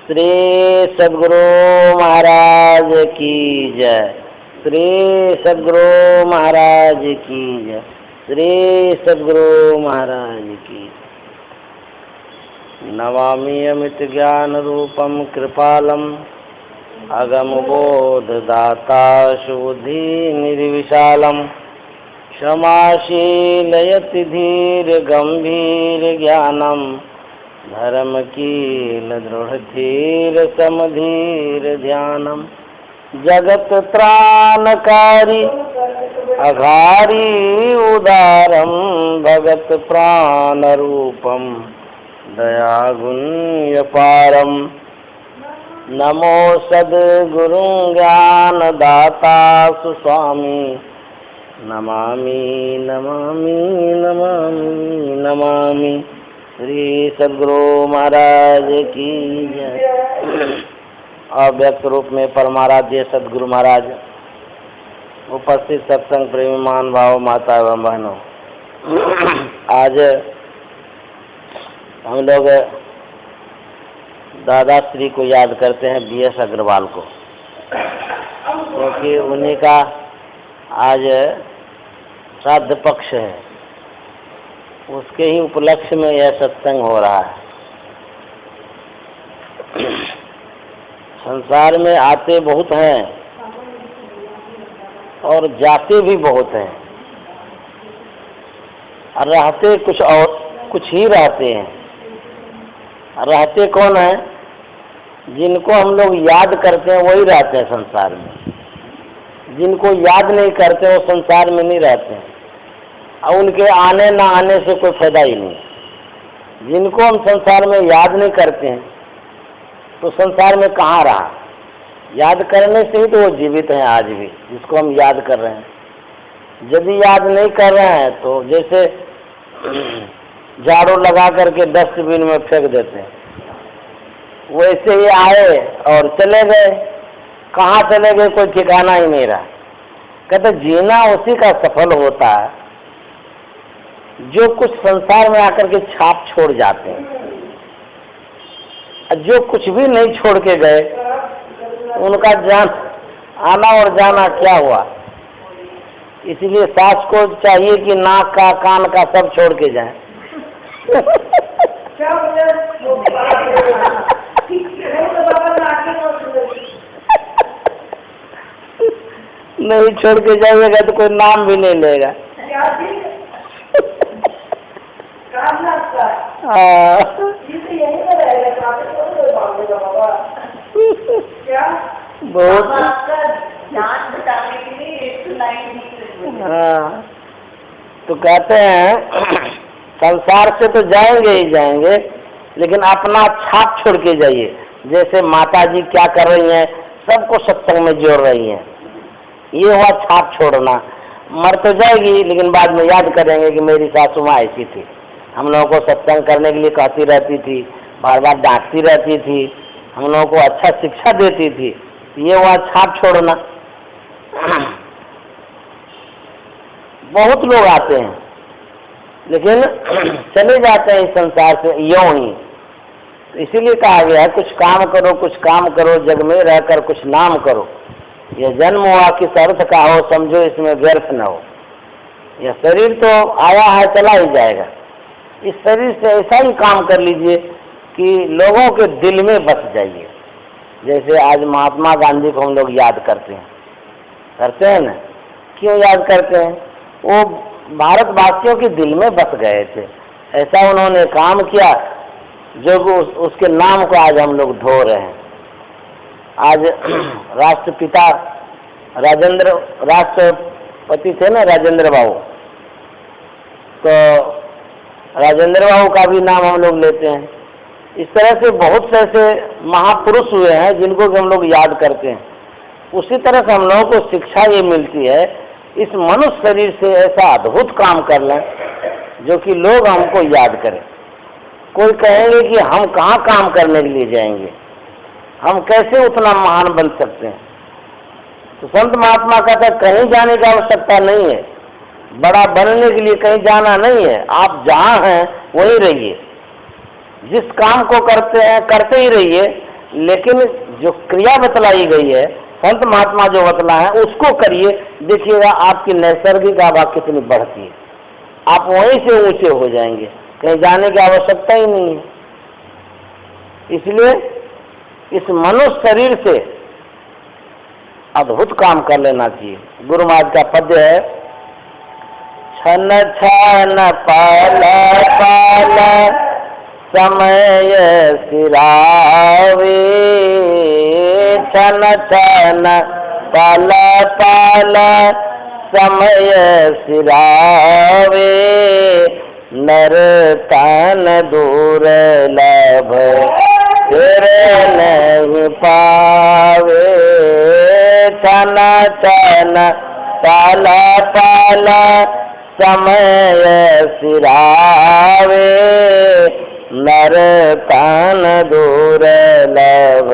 श्री सद्गुरु महाराज की जय। श्री सद्गुरु महाराज की जय। श्री सद्गुरु महाराज की। नमामि अमित ज्ञान रूपम कृपालम अगम बोध दाता शुद्धि निर्विशालम क्षमाशीलयति धीर गंभीर ज्ञानम धर्मकील दृढ़धीर समधीर ध्यानम जगत त्राणकारी अघारी उदारम भगत प्राण रूपम दयागुण्यपारम नमो सद्गुरु ज्ञान दाता सुस्वामी नमामि नमामि नमामि नमामि। श्री सद्गुरु महाराज की जय। अव्यक्त रूप में परमाराध्य सद्गुरु महाराज, उपस्थित सत्संग प्रेमी मान भाव माता एवं बहनों, आज हम लोग दादा श्री को याद करते हैं, BS अग्रवाल को, क्योंकि उन्हीं का आज श्राद्ध पक्ष है। उसके ही उपलक्ष्य में यह सत्संग हो रहा है। संसार में आते बहुत हैं और जाते भी बहुत हैं, और रहते कुछ ही रहते हैं। रहते कौन है? जिनको हम लोग याद करते हैं वही रहते हैं संसार में। जिनको याद नहीं करते वो संसार में नहीं रहते हैं, और उनके आने ना आने से कोई फायदा ही नहीं। जिनको हम संसार में याद नहीं करते हैं तो संसार में कहाँ रहा? याद करने से ही तो वो जीवित हैं आज भी, जिसको हम याद कर रहे हैं। यदि याद नहीं कर रहे हैं तो जैसे झाड़ू लगा करके डस्टबिन में फेंक देते हैं, वैसे ही आए और चले गए। कहाँ चले गए कोई ठिकाना ही नहीं रहा। कहते जीना उसी का सफल होता है जो कुछ संसार में आकर के छाप छोड़ जाते हैं। जो कुछ भी नहीं छोड़ के गए उनका आना और जाना क्या हुआ? इसलिए सास को चाहिए कि नाक का कान का सब छोड़ के जाए। नहीं छोड़ के जाइएगा तो कोई नाम भी नहीं लेगा। बहुत तो कहते हैं संसार से तो जाएंगे ही जाएंगे, लेकिन अपना छाप छोड़ के जाइए। जैसे माता जी क्या कर रही हैं, सबको सत्संग में जोड़ रही हैं। ये हुआ छाप छोड़ना। मर तो जाएगी लेकिन बाद में याद करेंगे कि मेरी सासू माँ ऐसी थी, हम लोगों को सत्संग करने के लिए कहती रहती थी, बार बार डांटती रहती थी, हम लोगों को अच्छा शिक्षा देती थी। ये हुआ छाप छोड़ना। बहुत लोग आते हैं लेकिन चले जाते हैं इस संसार से यूं ही। इसीलिए कहा गया है कुछ काम करो, कुछ काम करो, जग में रहकर कुछ नाम करो। यह जन्म हुआ किस अर्थ का हो, समझो इसमें व्यर्थ न हो। यह शरीर तो आया है चला ही जाएगा। इस शरीर से ऐसा ही काम कर लीजिए कि लोगों के दिल में बस जाइए। जैसे आज महात्मा गांधी को हम लोग याद करते हैं ना। क्यों याद करते हैं? वो भारतवासियों के दिल में बस गए थे। ऐसा उन्होंने काम किया जो उसके नाम को आज हम लोग ढो रहे हैं। आज राष्ट्रपिता राष्ट्रपति थे ना राजेंद्र बाबू, तो राजेंद्र बाबू का भी नाम हम लोग लेते हैं। इस तरह से बहुत से ऐसे महापुरुष हुए हैं जिनको हम लोग याद करते हैं। उसी तरह से हम लोगों को शिक्षा ये मिलती है, इस मनुष्य शरीर से ऐसा अद्भुत काम कर लें जो कि लोग हमको याद करें। कोई कहेंगे कि हम कहाँ काम करने के लिए जाएंगे, हम कैसे उतना महान बन सकते हैं? तो संत महात्मा कहता है कहीं जाने की आवश्यकता नहीं है, बड़ा बनने के लिए कहीं जाना नहीं है। आप जहाँ हैं वहीं रहिए, जिस काम को करते हैं करते ही रहिए, लेकिन जो क्रिया बतलाई गई है, संत महात्मा जो बतला है उसको करिए, देखिएगा आपकी नैसर्गिक आभा कितनी बढ़ती है, आप वहीं से ऊंचे हो जाएंगे, कहीं जाने की आवश्यकता ही नहीं है। इसलिए इस मनुष्य शरीर से अद्भुत काम कर लेना चाहिए। गुरु महाराज का पद्य है, छन छन पाल पाल समय सिरावे, छन छन पाल पाल समय सिरावे, नर तन दुर्लभ फिर नहीं पावे, छन छन पाल पाल समय सिरावे, नर तन दुर्लभ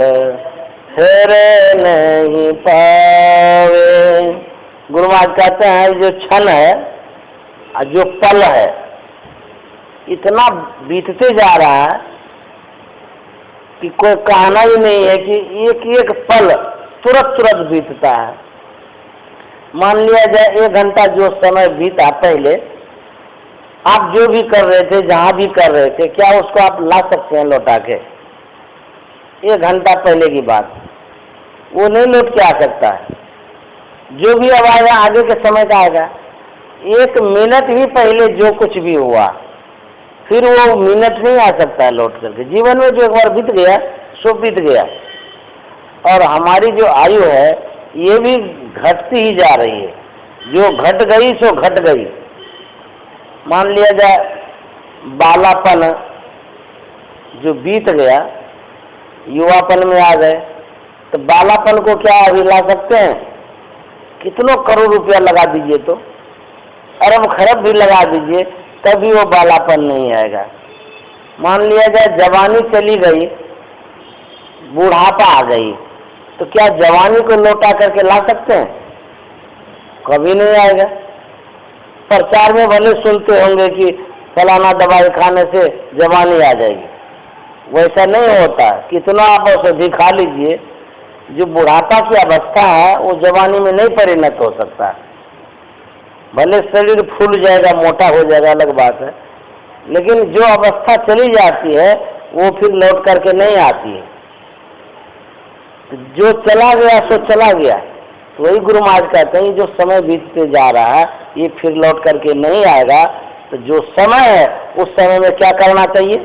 फिर नहीं पावे। गुरु महाराज कहते हैं जो क्षण है जो पल है इतना बीतते जा रहा है कि कोई कहना ही नहीं है कि एक एक पल तुरंत तुरंत बीतता है। मान लिया जाए 1 घंटा जो समय बीता पहले, आप जो भी कर रहे थे, जहां भी कर रहे थे, क्या उसको आप ला सकते हैं लौटा के? 1 घंटा पहले की बात वो नहीं लौट के आ सकता है। जो भी अब आएगा आगे के समय का आएगा। 1 मिनट ही पहले जो कुछ भी हुआ फिर वो मिनट नहीं आ सकता है लौट करके। जीवन में जो एक बार बीत गया सो बीत गया। और हमारी जो आयु है ये भी घटती ही जा रही है, जो घट गई सो घट गई। मान लिया जाए बालापन जो बीत गया, युवापन में आ गए, तो बालापन को क्या अभी ला सकते हैं? कितनों करोड़ रुपया लगा दीजिए, तो अरब खरब भी लगा दीजिए, तभी वो बालापन नहीं आएगा। मान लिया जाए जवानी चली गई, बुढ़ापा आ गई, तो क्या जवानी को लौटा करके ला सकते हैं? कभी नहीं आएगा। प्रचार में भले सुनते होंगे कि फलाना दवाई खाने से जवानी आ जाएगी, वैसा नहीं होता। कितना आप औषधि खा लीजिए, जो बुढ़ापा की अवस्था है वो जवानी में नहीं परिणत हो सकता। भले शरीर फूल जाएगा, मोटा हो जाएगा, अलग बात है, लेकिन जो अवस्था चली जाती है वो फिर लौट करके नहीं आती है। जो चला गया सो चला गया। तो वही गुरु महाराज कहते हैं जो समय बीतते जा रहा है ये फिर लौट करके नहीं आएगा। तो जो समय है उस समय में क्या करना चाहिए?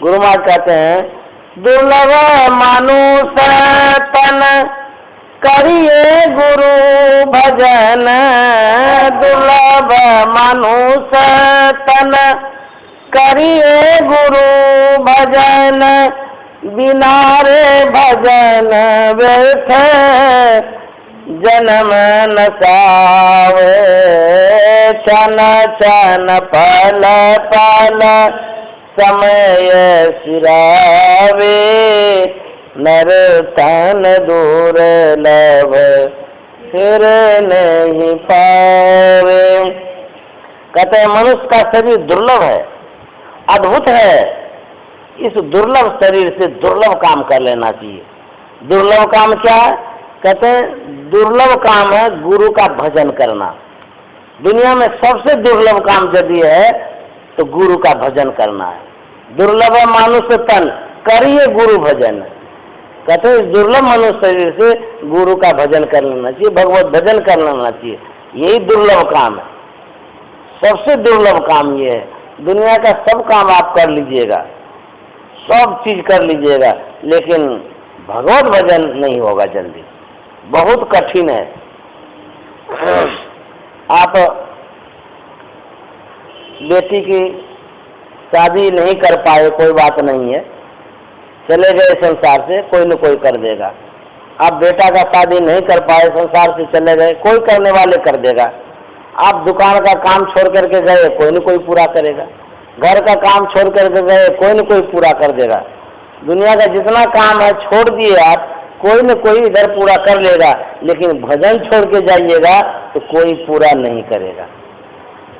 गुरु महाराज कहते हैं दुर्लभ मानुष तन करिए गुरु भजन, दुर्लभ मानुष तन करिए गुरु भजन, बिना रे भजन व्यर्थ जन्म न सावे, छन छन पल पल समय सिरावे, नर तन दुर्लभ फिर नहीं पावे। कहते हैं मनुष्य का शरीर दुर्लभ है, अद्भुत है। इस दुर्लभ शरीर से दुर्लभ काम कर लेना चाहिए। दुर्लभ काम क्या है? कहते हैं दुर्लभ काम है गुरु का भजन करना। दुनिया में सबसे दुर्लभ काम यदि है तो गुरु का भजन करना है। दुर्लभ मानुष तन करिए गुरु भजन। कहते हैं दुर्लभ मनुष्य शरीर से गुरु का भजन कर लेना चाहिए, भगवत भजन कर लेना चाहिए। यही दुर्लभ काम है, सबसे दुर्लभ काम ये है। दुनिया का सब काम आप कर लीजिएगा, सब चीज कर लीजिएगा, लेकिन भगवत भजन नहीं होगा जल्दी, बहुत कठिन है। आप बेटी की शादी नहीं कर पाए, कोई बात नहीं है, चले गए संसार से, कोई न कोई कर देगा। आप बेटा का शादी नहीं कर पाए, संसार से चले गए, कोई करने वाले कर देगा। आप दुकान का काम छोड़ करके गए, कोई न कोई पूरा करेगा। घर का काम छोड़ करके गए, कोई न कोई पूरा कर देगा। दुनिया का जितना काम है छोड़ दिए आप, कोई न कोई इधर पूरा कर लेगा, लेकिन भजन छोड़ के जाइएगा तो कोई पूरा नहीं करेगा।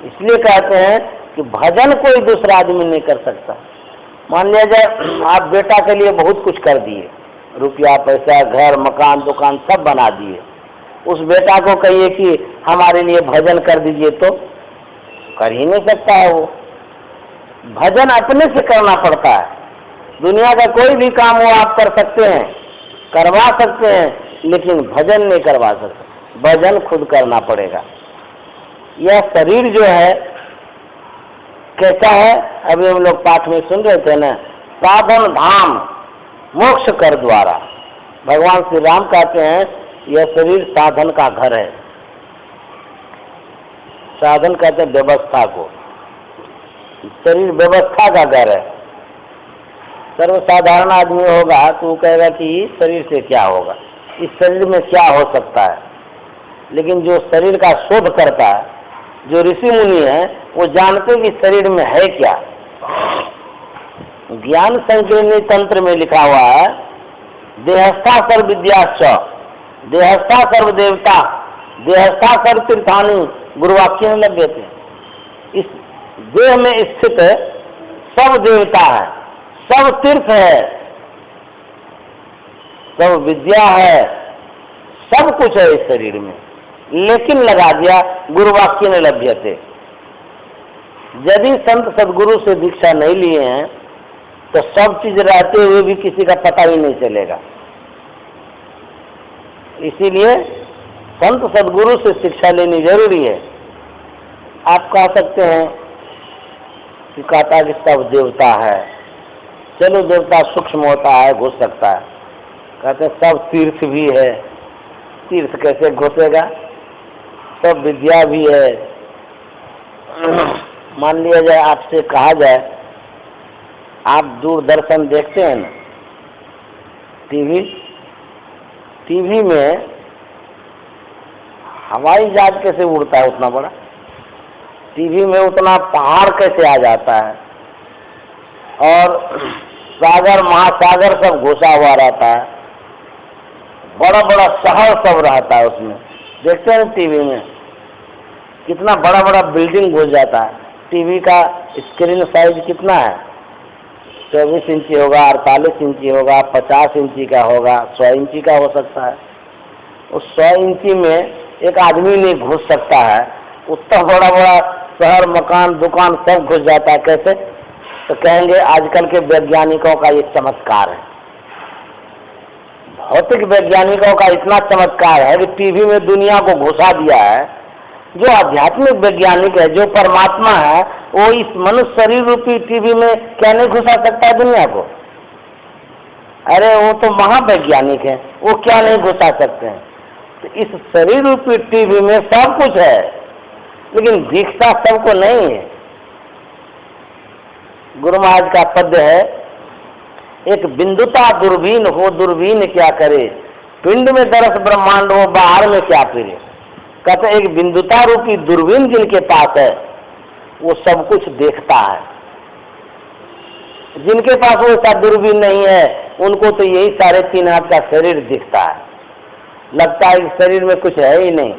इसलिए कहते हैं कि भजन कोई दूसरा आदमी नहीं कर सकता। मान लिया जाए आप बेटा के लिए बहुत कुछ कर दिए, रुपया पैसा घर मकान दुकान सब बना दिए, उस बेटा को कहिए कि हमारे लिए भजन कर दीजिए तो कर ही नहीं सकता है। वो भजन अपने से करना पड़ता है। दुनिया का कोई भी काम वो आप कर सकते हैं, करवा सकते हैं, लेकिन भजन नहीं करवा सकते, भजन खुद करना पड़ेगा। यह शरीर जो है कैसा है, अभी हम लोग पाठ में सुन रहे थे ना, साधन धाम मोक्ष कर द्वारा। भगवान श्री राम कहते हैं यह शरीर साधन का घर है। साधन कहते हैं व्यवस्था को, शरीर व्यवस्था का घर है। सर्वसाधारण आदमी होगा तो वो कहेगा कि शरीर से क्या होगा, इस शरीर में क्या हो सकता है, लेकिन जो शरीर का शोध करता है, जो ऋषि मुनि है, वो जानते कि शरीर में है क्या। ज्ञान संकीर्णी तंत्र में लिखा हुआ है, देहस्था सर्व विद्याश्च देहस्था सर्व देवता देहस्था सर्व तीर्थानि गुरुवाक्य में लभ्यते। इस देह में स्थित सब देवता है, सब तीर्थ है, सब विद्या है, सब कुछ है इस शरीर में, लेकिन लगा दिया गुरुवाक्य ने लभ्यते। यदि संत सदगुरु से दीक्षा नहीं लिए हैं तो सब चीज रहते हुए भी किसी का पता ही नहीं चलेगा। इसीलिए संत सदगुरु से शिक्षा लेनी जरूरी है। आप कह सकते हैं कि कहता कि सब देवता है, चलो देवता सूक्ष्म होता है, घुस सकता है। कहते हैं सब तीर्थ भी है, तीर्थ कैसे घुसेगा, सब विद्या भी है। मान लिया जाए आपसे कहा जाए, आप दूरदर्शन देखते हैं ना, टीवी में हवाई जहाज कैसे उड़ता है उतना बड़ा, टीवी में उतना पहाड़ कैसे आ जाता है, और सागर महासागर सब घुसा हुआ रहता है, बड़ा बड़ा शहर सब रहता है उसमें। देखते हैं टीवी में कितना बड़ा बड़ा बिल्डिंग घुस जाता है। टीवी का स्क्रीन साइज कितना है, 24 इंची होगा, 48 इंची होगा, 50 इंची का होगा, 100 इंची का हो सकता है। उस 100 इंची में एक आदमी नहीं घुस सकता है, उतना बड़ा बड़ा शहर मकान दुकान सब घुस जाता है। कैसे? तो कहेंगे आजकल के वैज्ञानिकों का ये चमत्कार है। भौतिक वैज्ञानिकों का इतना चमत्कार है कि टीवी में दुनिया को घुसा दिया है। जो आध्यात्मिक वैज्ञानिक है, जो परमात्मा है, वो इस मनुष्य शरीर रूपी टीवी में क्या नहीं घुसा सकता है दुनिया को? अरे वो तो महावैज्ञानिक है, वो क्या नहीं घुसा सकते हैं? तो इस शरीर रूपी टीवी में सब कुछ है, लेकिन दीक्षा सबको नहीं है। गुरु महाराज का पद है, एक बिंदुता दूरबीन हो, दूरबीन क्या करे, पिंड में दरस ब्रह्मांड हो, बाहर में क्या फिरे। कहते एक बिंदुता रूपी दूरबीन जिनके पास है वो सब कुछ देखता है। जिनके पास वो ऐसा दूरबीन नहीं है उनको तो यही 3.5 हाथ का शरीर दिखता है, लगता है कि शरीर में कुछ है ही नहीं।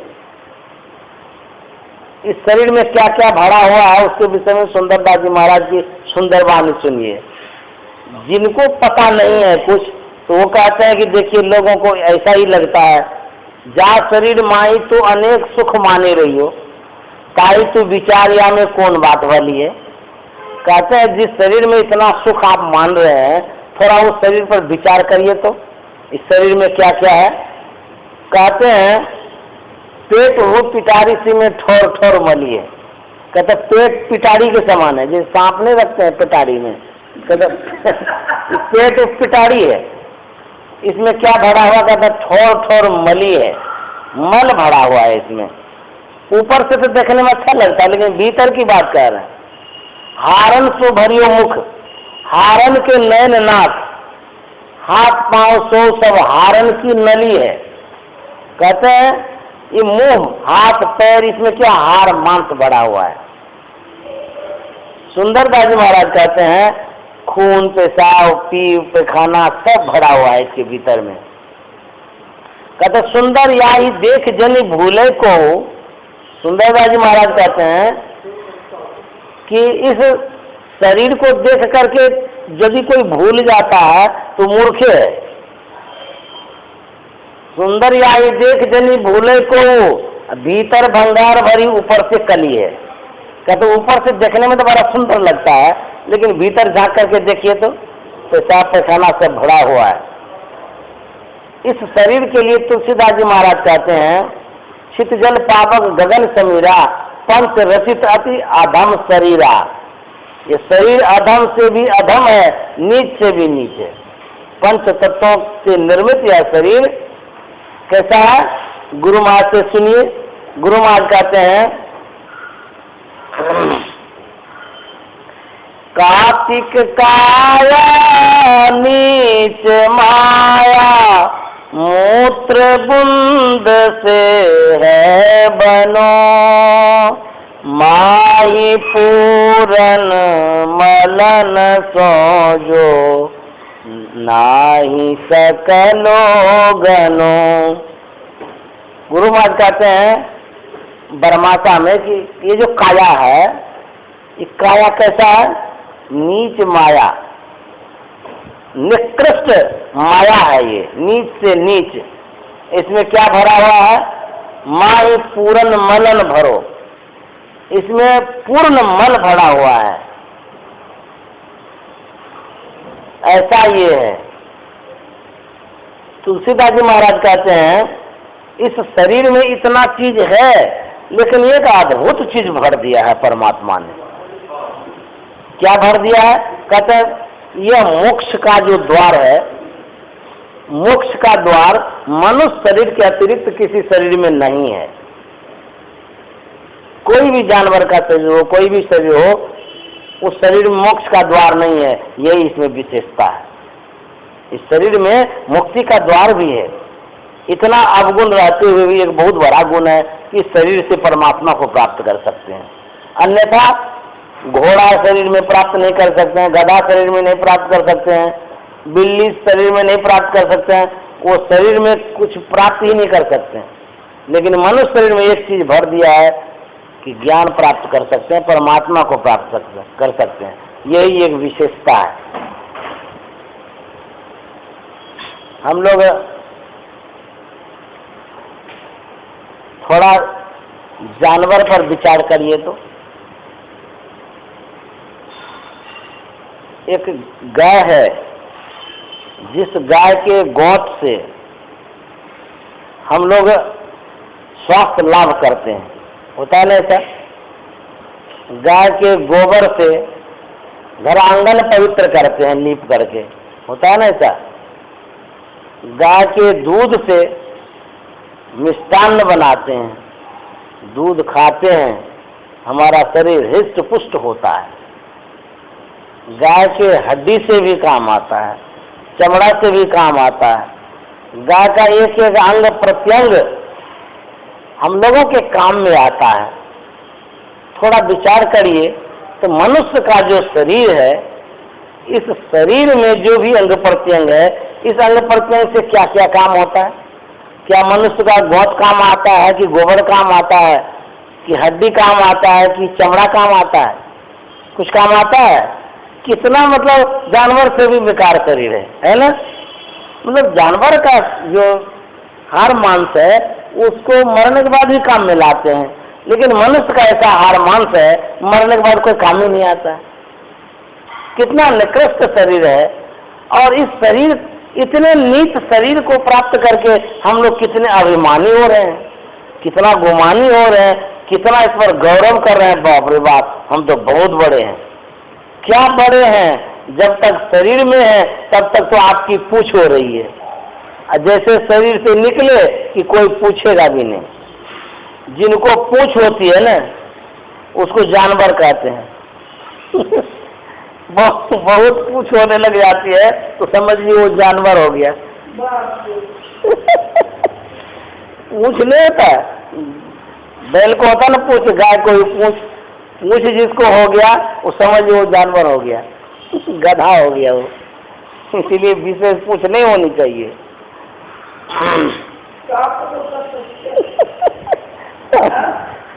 इस शरीर में क्या क्या भरा हुआ है उसके विषय में सुंदरदास जी महाराज की सुंदर वाणी सुनिए। जिनको पता नहीं है कुछ तो वो कहते हैं कि देखिए लोगों को ऐसा ही लगता है, जा शरीर माई तो अनेक सुख माने रही हो, ताई तू विचारिया में कौन बात वाली है। कहते हैं जिस शरीर में इतना सुख आप मान रहे हैं, थोड़ा उस शरीर पर विचार करिए तो इस शरीर में क्या क्या है। कहते हैं पेट हो पिटारी सी में ठोर ठोर मली है। कहते पेट पिटारी के समान है, जैसे सांप नहीं रखते हैं पिटारी में, कहते पेट पिटारी है, इसमें क्या भरा हुआ? कहता ठोर ठोर मली है, मल भरा हुआ है इसमें। ऊपर से तो देखने में अच्छा लगता है, लेकिन भीतर की बात कह रहे हैं। हारन सो भरियो मुख, हारन के नैन नाक, हाथ पांव सो सब हारन की नली है। कहते हैं ये मुंह हाथ पैर इसमें क्या हार मांस भरा हुआ है। सुंदरदास जी महाराज कहते हैं खून पेशाब पी पैखाना सब भरा हुआ है इसके भीतर में। कहते सुंदर या ही देख जनी भूले को। सुंदरदास जी महाराज कहते हैं कि इस शरीर को देख करके यदि कोई भूल जाता है तो मूर्ख है। सुंदर आई देख जनी भूले को, भीतर भंगार भरी ऊपर से कली है। कहते ऊपर से देखने में तो बड़ा सुंदर लगता है, लेकिन भीतर झांक करके देखिए तो पेशाब पैखाना सब भरा हुआ है। इस शरीर के लिए तुलसीदास जी महाराज कहते हैं, छित जल पावक गगन समीरा, पंच रचित अति अधम शरीरा। ये शरीर अधम से भी अधम है, नीच से भी नीच है। पंच तत्वों से निर्मित यह शरीर कैसा है? गुरु महाराज से सुनिए। गुरु महाराज कहते हैं, कार्तिक काया नीच माया, मूत्र बूंद से है बनो, माही पूरन मलन सोजो, नाही सकलो गनो। गुरु महाराज कहते हैं बरमासा में कि ये जो काया है, ये काया कैसा है? नीच माया, निकृष्ट माया है ये, नीच से नीच। इसमें क्या भरा हुआ है? माही पूरन मलन भरो, इसमें पूर्ण मल भरा हुआ है, ऐसा ये है। तुलसीदास जी महाराज कहते हैं, इस शरीर में इतना चीज है, लेकिन एक अद्भुत चीज भर दिया है परमात्मा ने। क्या भर दिया है? कहते हैं यह मोक्ष का जो द्वार है, मोक्ष का द्वार मनुष्य शरीर के अतिरिक्त किसी शरीर में नहीं है। कोई भी जानवर का शरीर हो, कोई भी शरीर हो, उस शरीर में मोक्ष का द्वार नहीं है। यही इसमें विशेषता है। इस शरीर में मुक्ति का द्वार भी है। इतना अवगुण रहते हुए भी एक बहुत बड़ा गुण है कि शरीर से परमात्मा को प्राप्त कर सकते हैं। अन्यथा घोड़ा शरीर में प्राप्त नहीं कर सकते हैं, गधा शरीर में नहीं प्राप्त कर सकते हैं, बिल्ली शरीर में नहीं प्राप्त कर सकते हैं, वो शरीर में कुछ प्राप्त ही नहीं कर सकते हैं। लेकिन मनुष्य शरीर में एक चीज भर दिया है कि ज्ञान प्राप्त कर सकते हैं, परमात्मा को प्राप्त कर सकते हैं। यही एक विशेषता है। हम लोग थोड़ा जानवर पर विचार करिए तो, एक गाय है, जिस गाय के गोंत से हम लोग स्वास्थ्य लाभ करते हैं, होता है ना ऐसा? गाय के गोबर से घर आंगन पवित्र करते हैं लीप करके, होता है ना ऐसा? गाय के दूध से मिष्टान्न बनाते हैं, दूध खाते हैं, हमारा शरीर हृष्ट पुष्ट होता है। गाय के हड्डी से भी काम आता है, चमड़ा से भी काम आता है। गाय का एक एक अंग प्रत्यंग हम लोगों के काम में आता है। थोड़ा विचार करिए तो मनुष्य का जो शरीर है, इस शरीर में जो भी अंग प्रत्यंग है, इस अंग प्रत्यंग से क्या क्या काम होता है? क्या मनुष्य का गोंत काम आता है, कि गोबर काम आता है, कि हड्डी काम आता है, कि चमड़ा काम आता है? कुछ काम आता है? कितना मतलब जानवर से भी बेकार शरीर है ना? मतलब जानवर का जो हार मांस है उसको मरने के बाद भी काम में लाते हैं, लेकिन मनुष्य का ऐसा हार मांस है, मरने के बाद कोई काम ही नहीं आता है। कितना निकृष्ट शरीर है। और इस शरीर, इतने नीच शरीर को प्राप्त करके हम लोग कितने अभिमानी हो रहे हैं, कितना गुमानी हो रहे हैं, कितना इस पर गौरव कर रहे हैं। बाप रे बाप, हम तो बहुत बड़े हैं। क्या बड़े हैं? जब तक शरीर में है तब तक तो आपकी पूछ हो रही है, जैसे शरीर से निकले कि कोई पूछेगा भी नहीं। जिनको पूछ होती है ना, उसको जानवर कहते हैं। बहुत पूछ होने लग जाती है तो समझिए वो जानवर हो गया। पूछ नहीं होता, बैल को होता ना पूछ, गाय को ही पूछ जिसको हो गया वो समझिए वो जानवर हो गया, गधा हो गया वो। इसीलिए विशेष पूछ नहीं होनी चाहिए।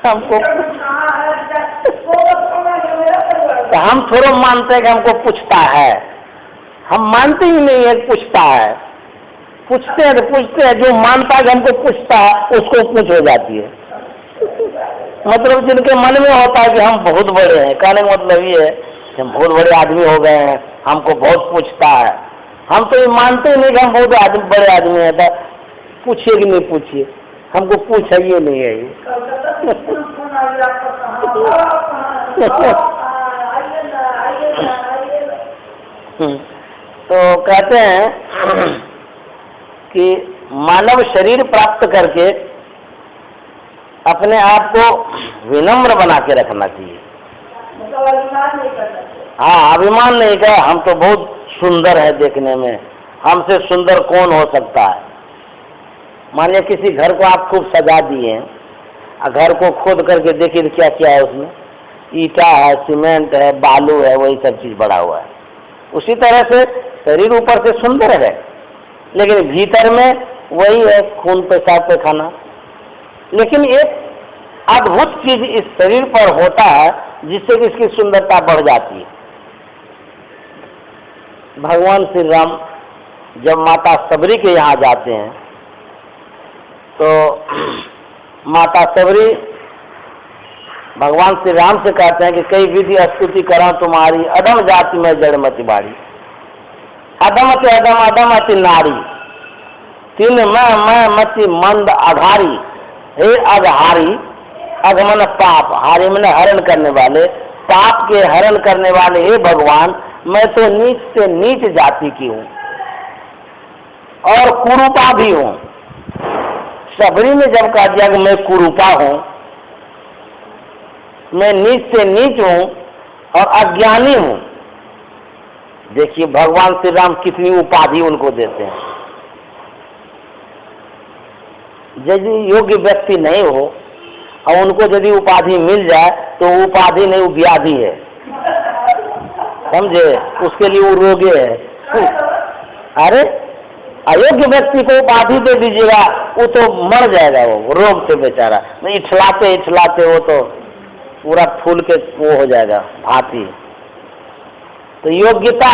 हमको हम थोड़ा मानते हैं कि हमको पूछता है, हम मानते ही नहीं है पूछता है, पूछते हैं तो पूछते हैं, जो मानता है कि हमको पूछता है उसको पूछ हो जाती है। मतलब जिनके मन में होता है कि हम बहुत बड़े हैं, कहने का मतलब ये है कि हम बहुत बड़े आदमी हो गए हैं, हमको बहुत पूछता है। हम तो ये मानते ही नहीं कि हम बहुत बड़े आदमी हैं, तो पूछिए कि नहीं पूछिए, हमको पूछिए नहीं है ये। तो कहते हैं कि मानव शरीर प्राप्त करके अपने आप को विनम्र बना के रखना चाहिए। हाँ, अभिमान नहीं का हम तो बहुत सुंदर है देखने में, हमसे सुंदर कौन हो सकता है। मानिए किसी घर को आप खूब सजा दिए हैं, घर को खोद करके देखिए क्या क्या है उसमें, ईटा है, सीमेंट है, बालू है, वही सब चीज बड़ा हुआ है। उसी तरह से शरीर ऊपर से सुंदर है, लेकिन भीतर में वही है खून पेशाब पैखाना। लेकिन एक अद्भुत चीज इस शरीर पर होता है जिससे कि इसकी सुंदरता बढ़ जाती है। भगवान श्री राम जब माता सबरी के यहाँ जाते हैं तो माता सबरी भगवान श्री राम से कहते हैं कि कई विधि स्तुति करा तुम्हारी, अधम जाति में जड़मति बाड़ी, अधमति अधम अधमति नारी, तीन मैं मति मंद अघारी, हे अघहारी, अगमन पाप, हारी मन हरण करने वाले, पाप के हरण करने वाले, हे भगवान मैं तो नीच से नीच जाति की हूँ और कुरूपा भी हूँ। सबरी ने जब कहा दिया कि मैं कुरूपा हूँ, मैं नीच से नीच हूँ और अज्ञानी हूँ, देखिए भगवान श्री राम कितनी उपाधि उनको देते हैं। यदि योग्य व्यक्ति नहीं हो और उनको यदि उपाधि मिल जाए तो उपाधि नहीं, वो व्याधि है, समझे, उसके लिए वो रोगी है। अरे अयोग्य व्यक्ति को उपाधि दे दीजिएगा वो तो मर जाएगा, वो रोग से बेचारा, इछलाते इछलाते वो तो पूरा फूल के वो हो जाएगा भांति। तो योग्यता,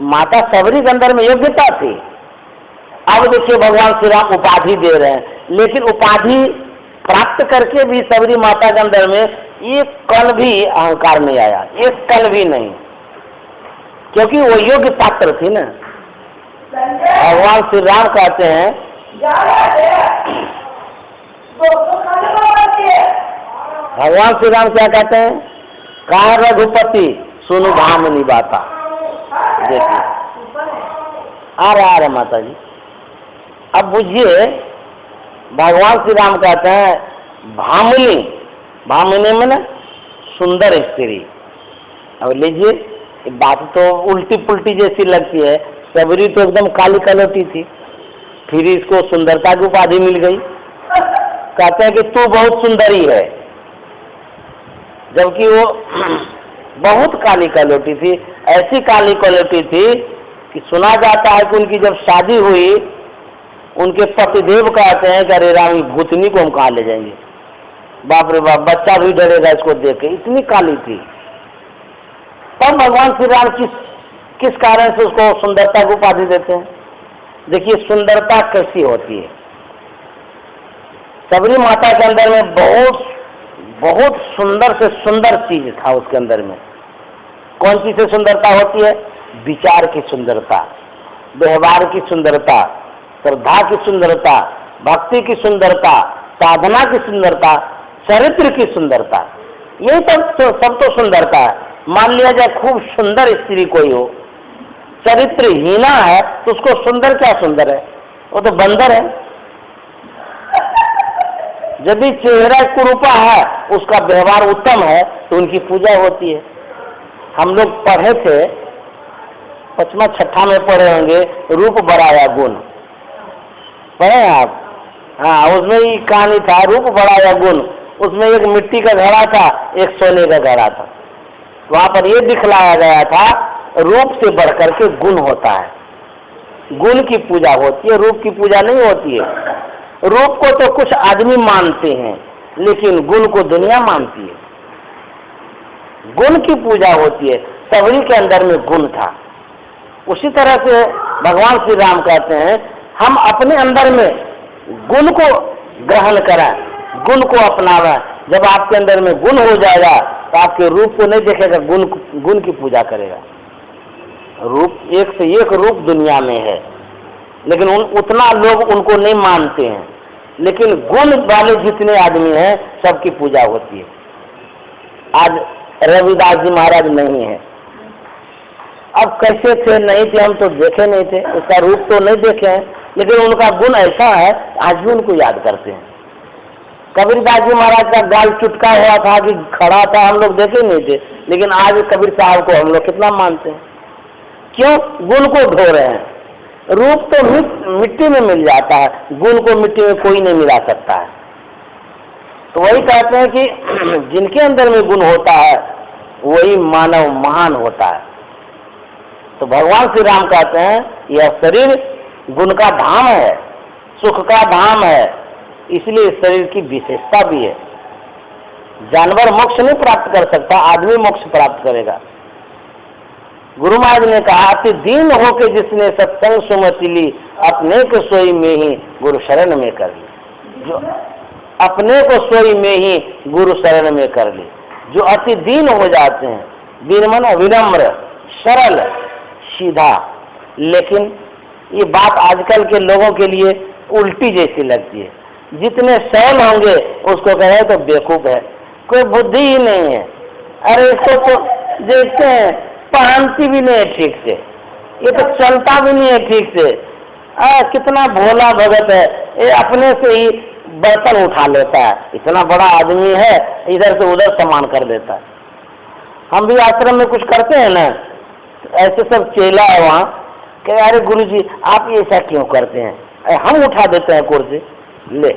माता सबरी के अंदर में योग्यता थी। अब देखिए भगवान श्री राम उपाधि दे रहे हैं, लेकिन उपाधि प्राप्त करके भी सबरी माता के अंदर में एक कल भी अहंकार नहीं आया, एक कल भी नहीं, क्योंकि वो योग्य पात्र थी ना। भगवान श्री राम कहते हैं, भगवान श्री राम क्या कहते हैं, कहा रघुपति सुनु भामिनी बाता। देखिए आ रहा माता जी। अब बुझिए भगवान श्री राम कहते हैं भामिनी, भामिनी में ना सुंदर स्त्री। अब लीजिए बात तो उल्टी पुल्टी जैसी लगती है, सबरी तो एकदम काली कलौटी थी, फिर इसको सुंदरता की उपाधि मिल गई। कहते हैं कि तू बहुत सुंदरी है, जबकि वो बहुत काली कलौटी थी। ऐसी काली कलौटी थी कि सुना जाता है कि उनकी जब शादी हुई, उनके पतिदेव कहते हैं कि अरे राम भूतनी को हम कहाँ ले जाएंगे, बाप रे बाप, बच्चा भी डरेगा इसको देख के, इतनी काली थी। तब भगवान श्री राम किस कारण से उसको सुंदरता की उपाधि देते हैं। देखिए सुंदरता कैसी होती है। सबरी माता के अंदर में बहुत बहुत सुंदर से सुंदर चीज था उसके अंदर में। कौन सी से सुंदरता होती है? विचार की सुंदरता, व्यवहार की सुंदरता, श्रद्धा की सुंदरता, भक्ति की सुंदरता, साधना की सुंदरता, चरित्र की सुंदरता, ये सब तो सुंदरता है। मान लिया जाए खूब सुंदर स्त्री कोई हो, चरित्रहीना है तो उसको सुंदर क्या सुंदर है, वो तो बंदर है। यदि चेहरा कुरूपा है, उसका व्यवहार उत्तम है तो उनकी पूजा होती है। हम लोग पढ़े थे, 5वां 6ठा में पढ़े होंगे, रूप बढ़ाया गुण, पढ़े आप? हाँ, उसमें ही कहानी था, रूप बढ़ाया गुण। उसमें एक मिट्टी का घड़ा था, एक सोने का घड़ा था। वहां पर यह दिखलाया गया था रूप से बढ़कर के गुण होता है, गुण की पूजा होती है, रूप की पूजा नहीं होती है। रूप को तो कुछ आदमी मानते हैं, लेकिन गुण को दुनिया मानती है। गुण की पूजा होती है। सबरी के अंदर में गुण था, उसी तरह से भगवान श्री राम कहते हैं हम अपने अंदर में गुण को ग्रहण करें, गुण को अपनावें। जब आपके अंदर में गुण हो जाएगा तो आपके रूप को नहीं देखेगा, गुण की पूजा करेगा। रूप एक से एक रूप दुनिया में है, लेकिन उतना लोग उनको नहीं मानते हैं। लेकिन गुण वाले जितने आदमी हैं सबकी पूजा होती है। आज रविदास जी महाराज नहीं है, अब कैसे थे नहीं थे हम तो देखे नहीं थे, उसका रूप तो नहीं देखे हैं, लेकिन उनका गुण ऐसा है आज भी उनको याद करते हैं। कबीरदास जी महाराज का गाल चुटका हुआ था कि खड़ा था, हम लोग देखे नहीं थे, लेकिन आज कबीर साहब को हम लोग कितना मानते हैं। क्यों? गुण को ढो रहे हैं। रूप तो मिट्टी में मिल जाता है, गुण को मिट्टी में कोई नहीं मिला सकता है। तो वही कहते हैं कि जिनके अंदर में गुण होता है वही मानव महान होता है। तो भगवान श्री राम कहते हैं यह शरीर गुण का धाम है, सुख का धाम है, इसलिए शरीर की विशेषता भी है। जानवर मोक्ष नहीं प्राप्त कर सकता, आदमी मोक्ष प्राप्त करेगा। गुरु महाराज ने कहा कि दीन होके जिसने सत्संग सुमति ली, अपने को सोई में ही गुरु शरण में कर ली। जो अपने को सोई में ही गुरु शरण में कर ली, जो अति दीन हो जाते हैं, दीन माना विनम्र, सरल, सीधा। लेकिन ये बात आजकल के लोगों के लिए उल्टी जैसी लगती है। जितने सरल होंगे उसको कह रहे तो बेवकूफ है, कोई बुद्धि ही नहीं है। अरे इसको तो देखते हैं पहनती भी नहीं है ठीक से, ये तो चलता भी नहीं है ठीक से, कितना भोला भगत है, ये अपने से ही बर्तन उठा लेता है, इतना बड़ा आदमी है, इधर से उधर सामान कर देता है। हम भी आश्रम में कुछ करते हैं ना, ऐसे सब चेला है वहाँ, कह अरे गुरुजी आप ऐसा क्यों करते हैं, हम उठा देते हैं कुर्सी ले।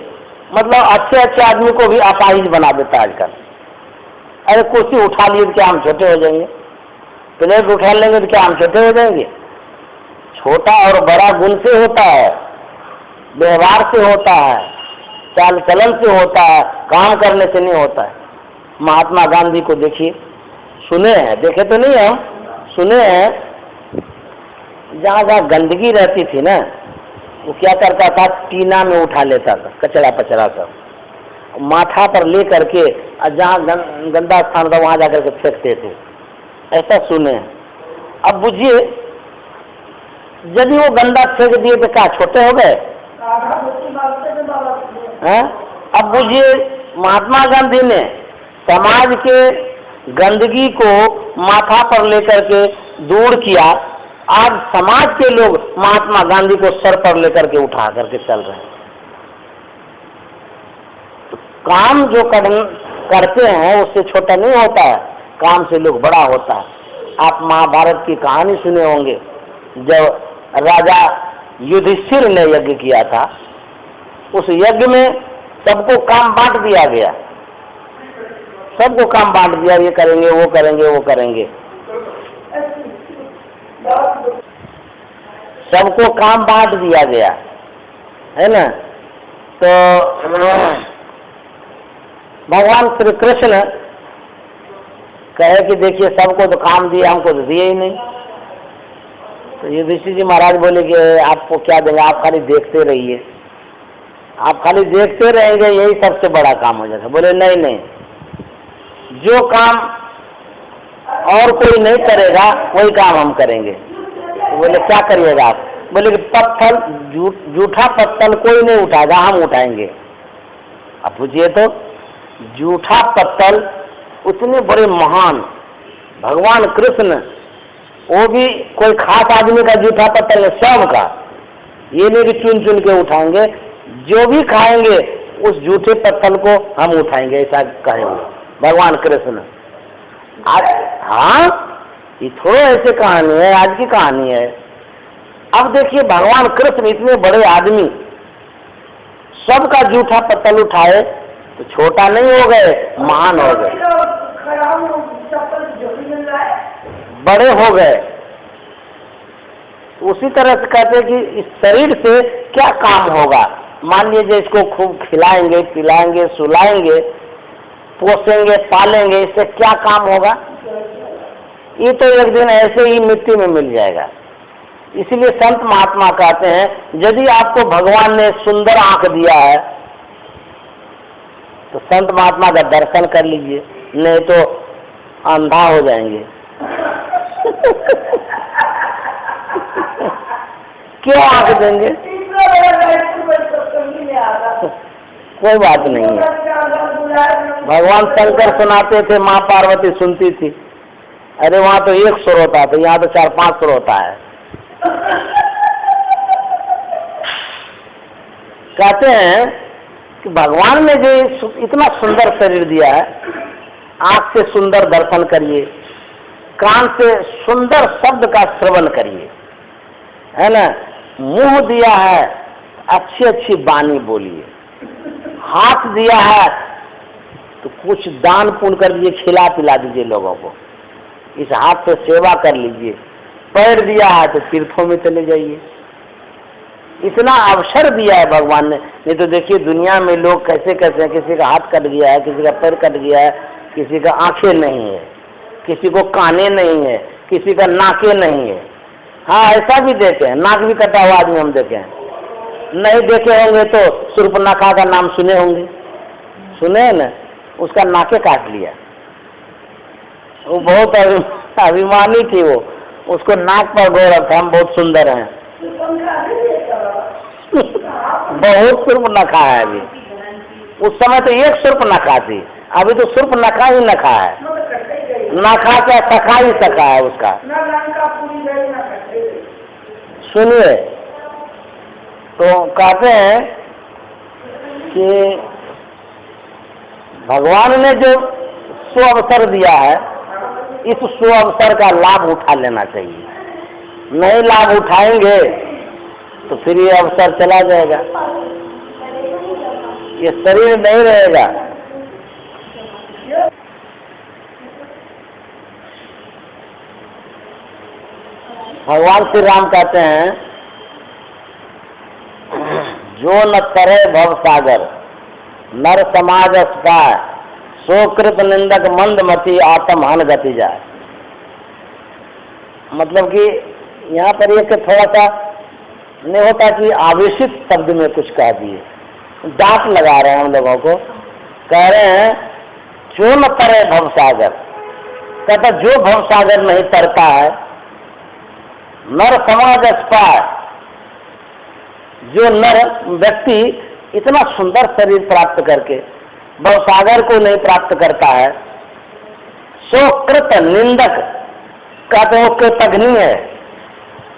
मतलब अच्छे अच्छे आदमी को भी अपाहिज बना देता है आजकल। अरे कुर्सी उठा लिए तो क्या हम छोटे हो जाएंगे, प्लेट उठा लेंगे तो क्या हम छोटे हो जाएंगे। छोटा और बड़ा गुण से होता है, व्यवहार से होता है, चाल चलन से होता है, काम करने से नहीं होता है। महात्मा गांधी को देखिए, सुने हैं, देखे तो नहीं हम, सुने हैं। जहाँ जहाँ गंदगी रहती थी ना, वो क्या करता था, टीना में उठा लेता था कचरा पचरा सब, माथा पर ले करके जहाँ गंदा स्थान था वहाँ जाकर के फेंकते थे, ऐसा सुने। अब बुझिए यदि वो गंदा फेंक दिए तो क्या छोटे हो गए हैं? अब बुझिए महात्मा गांधी ने समाज के गंदगी को माथा पर लेकर के दूर किया। आज समाज के लोग महात्मा गांधी को सर पर लेकर के उठा करके चल रहे हैं। तो काम जो करते हैं उससे छोटा नहीं होता है, काम से लोग बड़ा होता है। आप महाभारत की कहानी सुने होंगे, जब राजा युधिष्ठिर ने यज्ञ किया था, उस यज्ञ में सबको काम बांट दिया गया, सबको काम बांट दिया, ये करेंगे वो करेंगे वो करेंगे, सबको काम बांट दिया गया है ना। तो भगवान श्री कृष्ण कहे कि देखिए सबको तो काम दिया, हमको तो दिए ही नहीं। तो युधिष्ठिर जी महाराज बोले कि आपको क्या देंगे, आप खाली देखते रहिए, आप खाली देखते रहेंगे, यही सबसे बड़ा काम हो जाता। बोले नहीं नहीं, जो काम और कोई नहीं करेगा वही काम हम करेंगे। बोले क्या करिएगा आप? बोले कि पत्थर, जूठा पत्थर कोई नहीं उठाएगा, हम उठाएंगे। अब पूछिए तो, जूठा पत्थर उतने बड़े महान भगवान कृष्ण, वो भी कोई खास आदमी का जूठा पत्थर है, सबका, ये नहीं कि चुन चुन के उठाएंगे, जो भी खाएंगे उस जूठे पत्थर को हम उठाएंगे, ऐसा कहेंगे भगवान कृष्ण। आज हाँ, ये थोड़ा ऐसे कहानी है, आज की कहानी है। अब देखिए भगवान कृष्ण इतने बड़े आदमी सबका जूठा पत्थर उठाए तो छोटा नहीं हो गए, महान हो गए, बड़े हो गए। उसी तरह से कहते हैं कि इस शरीर से क्या काम होगा। मान लीजिए इसको खूब खिलाएंगे, पिलाएंगे, सुलाएंगे, पोसेंगे, पालेंगे, इससे क्या काम होगा? ये तो एक दिन ऐसे ही मिट्टी में मिल जाएगा। इसलिए संत महात्मा कहते हैं यदि आपको भगवान ने सुंदर आंख दिया है तो संत महात्मा का दर्शन कर लीजिए, नहीं तो अंधा हो जाएंगे। क्यों आंख देंगे? कोई बात नहीं है। भगवान शंकर सुनाते थे, माँ पार्वती सुनती थी। अरे वहां तो एक सुर होता था, यहाँ तो 4-5 सुर होता है। कहते हैं कि भगवान ने जो इतना सुंदर शरीर दिया है, आंख से सुंदर दर्शन करिए, कान से सुंदर शब्द का श्रवण करिए, है ना, मुंह दिया है अच्छी अच्छी वाणी बोलिए, हाथ दिया है तो कुछ दान पुण्य कर दीजिए, खिला पिला दीजिए लोगों को, इस हाथ से सेवा कर लीजिए। पैर दिया है तो तीर्थों में चले जाइए। इतना अवसर दिया है भगवान ने। नहीं तो देखिए दुनिया में लोग कैसे कैसे हैं, किसी का हाथ कट गया है, किसी का पैर कट गया है, किसी का आंखें नहीं है, किसी को काने नहीं है, किसी का नाके नहीं है। हाँ ऐसा भी देखे हैं, नाक भी कटा हुआ आदमी हम देखे हैं। नहीं देखे होंगे तो शूर्पणखा का नाम सुने होंगे, सुने हैं ना, उसका नाके काट लिया। वो बहुत अभिमानी थी, वो उसको नाक पर गौरव था, हम बहुत सुंदर हैं। बहुत शूर्पणखा है अभी, उस समय तो एक शूर्पणखा थी, अभी तो शूर्पणखा ही नखा है। नखा क्या सखा ही सखा है उसका। सुनिए, तो कहते हैं कि भगवान ने जो सुअवसर दिया है, इस सुअवसर का लाभ उठा लेना चाहिए। नहीं लाभ उठाएंगे तो फिर ये अवसर चला जाएगा, ये शरीर नहीं रहेगा। भगवान श्री राम कहते हैं जो न तरे भव सागर नर समाज अस्पाय सो कृत निंदक मंदमती आत्म हन गति जाए। मतलब कि यहाँ पर एक थोड़ा सा नहीं होता कि आवेशित शब्द में कुछ कह दिए, डांट लगा रहे हैं हम लोगों को। कह रहे हैं जो न तरे भव सागर, कहता जो भव सागर नहीं तरता है, नर समाज अस्पाय, जो नर व्यक्ति इतना सुंदर शरीर प्राप्त करके भवसागर को नहीं प्राप्त करता है, सो कृत निंदक, कहते वो कृतघ्नि है,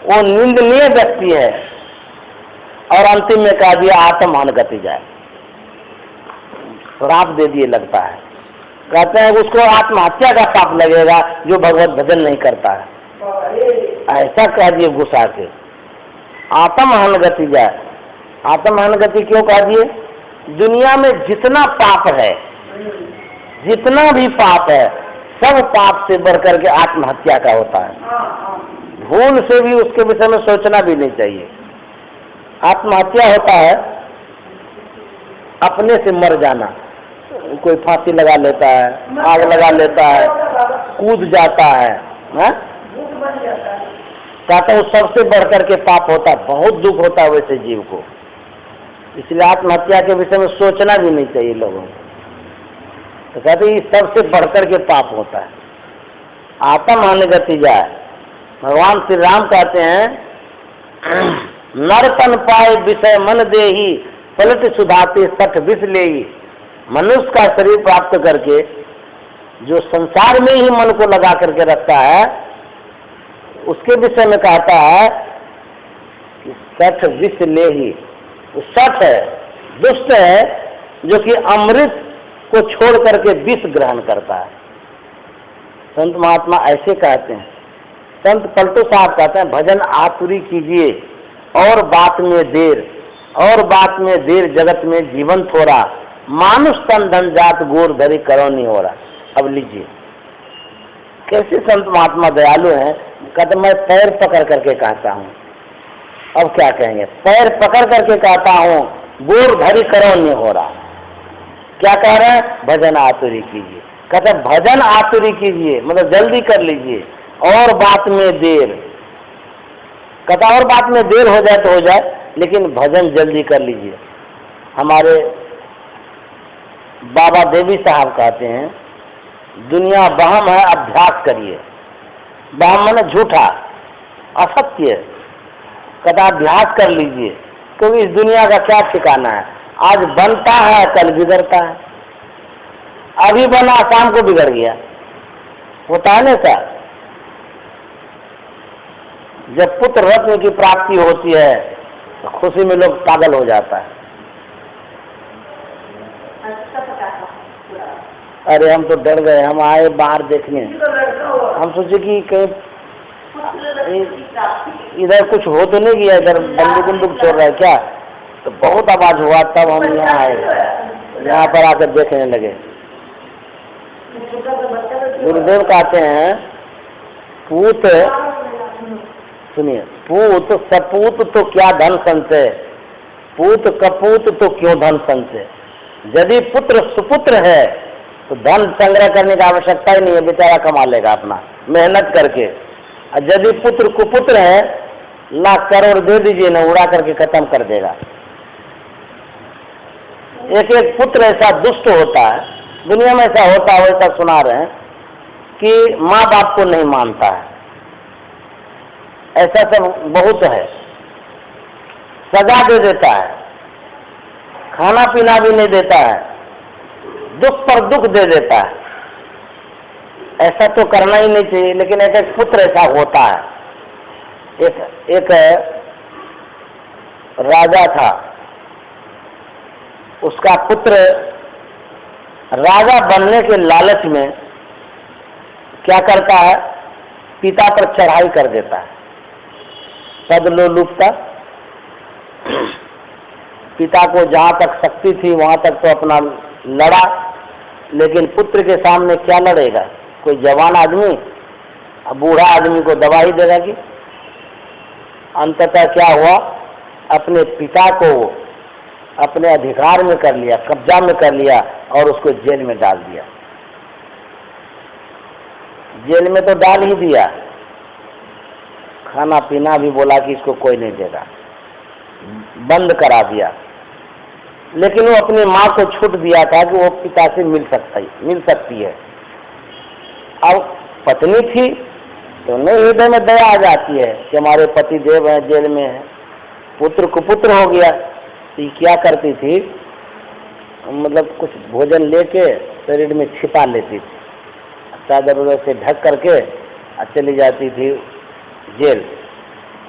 वो निंदनीय व्यक्ति है। और अंतिम में कह दिया आत्महन गति जाए, श्राप दे दिए लगता है। कहते हैं उसको आत्महत्या का पाप लगेगा जो भगवत भजन नहीं करता है, ऐसा कह दिए गुस्सा के। आत्महन गति जाए, आत्महन गति क्यों कह दिए? दुनिया में जितना पाप है, जितना भी पाप है, सब पाप से बढ़कर के आत्महत्या का होता है। भूल से भी उसके विषय में सोचना भी नहीं चाहिए। आत्महत्या होता है अपने से मर जाना, कोई फांसी लगा लेता है, आग लगा लेता है, कूद जाता है, कहता हूँ सबसे बढ़कर के पाप होता है। बहुत दुख होता है वैसे जीव को, इसलिए आत्महत्या के विषय में सोचना भी नहीं चाहिए लोगों को। तो कहते हैं सबसे बढ़कर के पाप होता है, आत्महन गति जाए। भगवान श्री राम कहते हैं नरतन पाए विषय मन देही पलट सुधाते सठ विष लेही। मनुष्य का शरीर प्राप्त करके जो संसार में ही मन को लगा करके रखता है, उसके विषय में कहता है कि सठ विष लेही। सठ है, दुष्ट है, जो कि अमृत को छोड़ करके विष ग्रहण करता है। संत महात्मा ऐसे कहते हैं। संत पलटू साहब कहते हैं भजन आतुरी कीजिए और बात में देर, और बात में देर जगत में जीवन थोड़ा, मानुष तन धन जात गोर धरी करो नहीं हो रहा। अब लीजिए कैसे संत महात्मा दयालु हैं। कहते मैं पैर पकड़ करके कहता हूँ, अब क्या कहेंगे, पैर पकड़ करके कहता हूँ गोर धरी करो नहीं हो रहा। क्या कह रहे हैं? भजन आतुरी कीजिए। कहते भजन आतुरी कीजिए मतलब जल्दी कर लीजिए, और बात में देर, कहता और बात में देर हो जाए तो हो जाए, लेकिन भजन जल्दी कर लीजिए। हमारे बाबा देवी साहब कहते हैं दुनिया वहम है, अभ्यास करिए। वहम माने झूठा, असत्य। कहता अभ्यास कर लीजिए, क्योंकि इस दुनिया का क्या ठिकाना है, आज बनता है कल बिगड़ता है। अभी बना शाम को बिगड़ गया, होता है ना सर। जब पुत्र रत्न की प्राप्ति होती है तो खुशी में लोग पागल हो जाता है। अरे हम तो डर गए, हम आए बाहर देखने, हम सोचे कि कहीं इधर कुछ हो तो नहीं गया, इधर बंदूक छोड़ रहा है क्या, तो बहुत आवाज हुआ, तब हम यहाँ आए, यहाँ पर आकर देखने लगे। गुरुदेव कहते हैं पूत, सुनिए, पूत सपूत तो क्या धन संचय, पूत कपूत तो क्यों धन संचय। यदि पुत्र सुपुत्र है तो धन संग्रह करने की आवश्यकता ही नहीं है, बेचारा कमा लेगा अपना मेहनत करके। और यदि पुत्र कुपुत्र है, लाख करोड़ दे दीजिए ना, उड़ा करके खत्म कर देगा। एक एक पुत्र ऐसा दुष्ट होता है, दुनिया में ऐसा होता है, वैसा सुना रहे हैं कि माँ बाप को नहीं मानता है, ऐसा सब बहुत है। सजा दे देता है, खाना पीना भी नहीं देता है, दुख पर दुख दे देता है। ऐसा तो करना ही नहीं चाहिए, लेकिन एक एक पुत्र ऐसा होता है। एक राजा था, उसका पुत्र राजा बनने के लालच में क्या करता है, पिता पर चढ़ाई कर देता है, पद लोलुपता। पिता को जहां तक शक्ति थी वहां तक तो अपना लड़ा, लेकिन पुत्र के सामने क्या लड़ेगा, कोई जवान आदमी अब बूढ़ा आदमी को दबा ही देगा कि। अंततः क्या हुआ, अपने पिता को अपने अधिकार में कर लिया, कब्जा में कर लिया और उसको जेल में डाल दिया। जेल में तो डाल ही दिया, खाना पीना भी बोला कि इसको कोई नहीं देगा, बंद करा दिया। लेकिन वो अपनी माँ को छूट दिया था कि वो पिता से मिल सकती है। अब पत्नी थी तो नहीं, हृदय में दया आ जाती है कि हमारे पति देव हैं, जेल में है, पुत्र कुपुत्र हो गया। तो क्या करती थी, मतलब कुछ भोजन लेके शरीर में छिपा लेती थी, चादर वगैरह से ढक करके चली जाती थी जेल।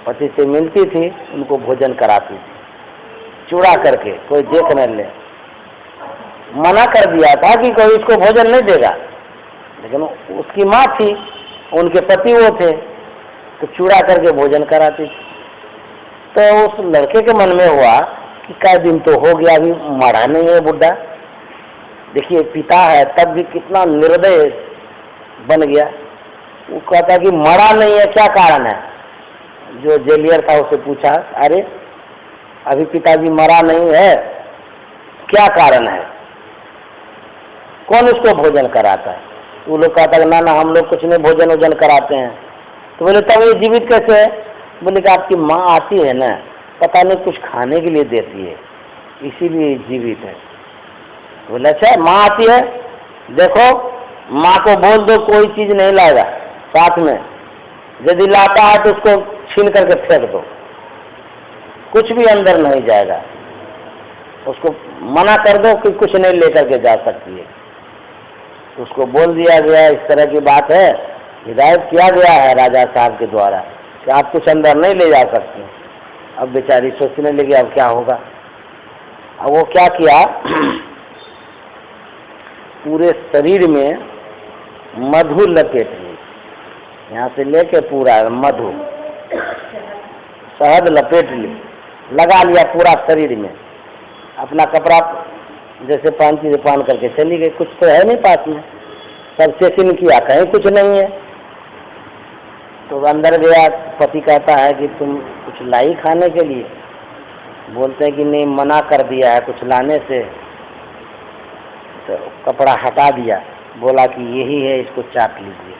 पति से मिलती थी, उनको भोजन कराती थी चुरा करके, कोई देख न ले। मना कर दिया था कि कोई इसको भोजन नहीं देगा, लेकिन उसकी माँ थी, उनके पति वो थे, तो चुरा करके भोजन कराती थी। तो उस लड़के के मन में हुआ कि कई दिन तो हो गया, अभी मरा नहीं है बुढ़ा। देखिए पिता है तब भी कितना निर्दय बन गया। वो कहता कि मरा नहीं है, क्या कारण है। जो जेलियर था उससे पूछा, अरे अभी पिताजी मरा नहीं है, क्या कारण है, कौन इसको भोजन कराता है। वो लोग कहता है ना हम लोग कुछ नहीं भोजन वोजन कराते हैं। तो बोले तब ये जीवित कैसे है। बोले कि आपकी माँ आती है ना, पता नहीं कुछ खाने के लिए देती है, इसीलिए जीवित है। बोले अच्छा माँ आती है, देखो माँ को बोल दो कोई चीज नहीं लाएगा साथ में, यदि लाता है तो उसको छीन करके फेंक दो, कुछ भी अंदर नहीं जाएगा। उसको मना कर दो कि कुछ नहीं लेकर के जा सकती है। तो उसको बोल दिया गया इस तरह की बात है, हिदायत किया गया है राजा साहब के द्वारा कि आप कुछ अंदर नहीं ले जा सकते। अब बेचारी सोचने लगी अब क्या होगा। अब वो क्या किया, पूरे शरीर में मधु लपेट ली, यहाँ से लेके पूरा मधु शहद लपेट ली, लगा लिया पूरा शरीर में। अपना कपड़ा जैसे पहनती से पहन करके चली गई, कुछ तो है नहीं पास में, सब चेकिंग किया कहीं कुछ नहीं है। तो अंदर गया, पति कहता है कि तुम कुछ लाई खाने के लिए। बोलते हैं कि नहीं मना कर दिया है कुछ लाने से। तो कपड़ा हटा दिया, बोला कि यही है इसको चाट लीजिए।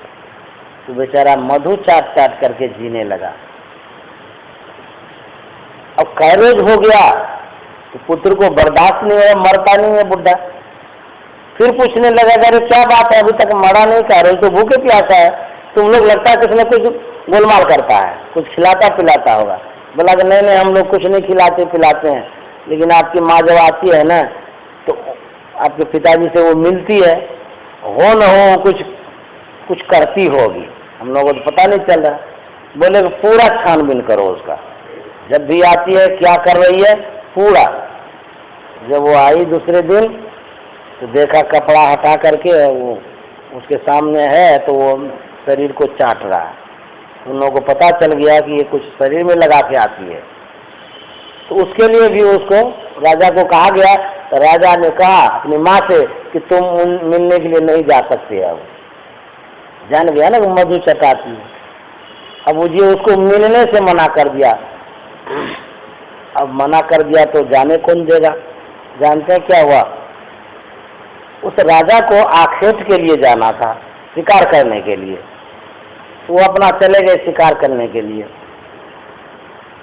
तो बेचारा मधु चाट चाट करके जीने लगा। कैरेज हो गया तो पुत्र को बर्दाश्त नहीं है, मरता नहीं है बुढ़ा। फिर पूछने लगा, अरे क्या बात है, अभी तक मरा नहीं, कैरेज तो भूखे प्यासा है, तुम लोग लगता है कुछ न कुछ गोलमाल करता है, कुछ खिलाता पिलाता होगा। बोला कि नहीं नहीं, हम लोग कुछ नहीं खिलाते पिलाते हैं, लेकिन आपकी माँ जब आती है ना तो आपके पिताजी से वो मिलती है, हो न हो कुछ करती होगी, हम लोगों को तो पता नहीं चल रहा। बोले कि पूरा छानबीन करो उसका, जब भी आती है क्या कर रही है पूरा। जब वो आई दूसरे दिन तो देखा कपड़ा हटा करके वो उसके सामने है, तो वो शरीर को चाट रहा है। उन लोगों को पता चल गया कि ये कुछ शरीर में लगा के आती है, तो उसके लिए भी उसको राजा को कहा गया। तो राजा ने कहा अपनी माँ से कि तुम मिलने के लिए नहीं जा सकते। अब जान गया ना वो मधु चटाती है। अब वो जी उसको मिलने से मना कर दिया। अब मना कर दिया तो जाने कौन देगा। जानते हैं क्या हुआ, उस राजा को आखेट के लिए जाना था, शिकार करने के लिए। वो अपना चले गए शिकार करने के लिए।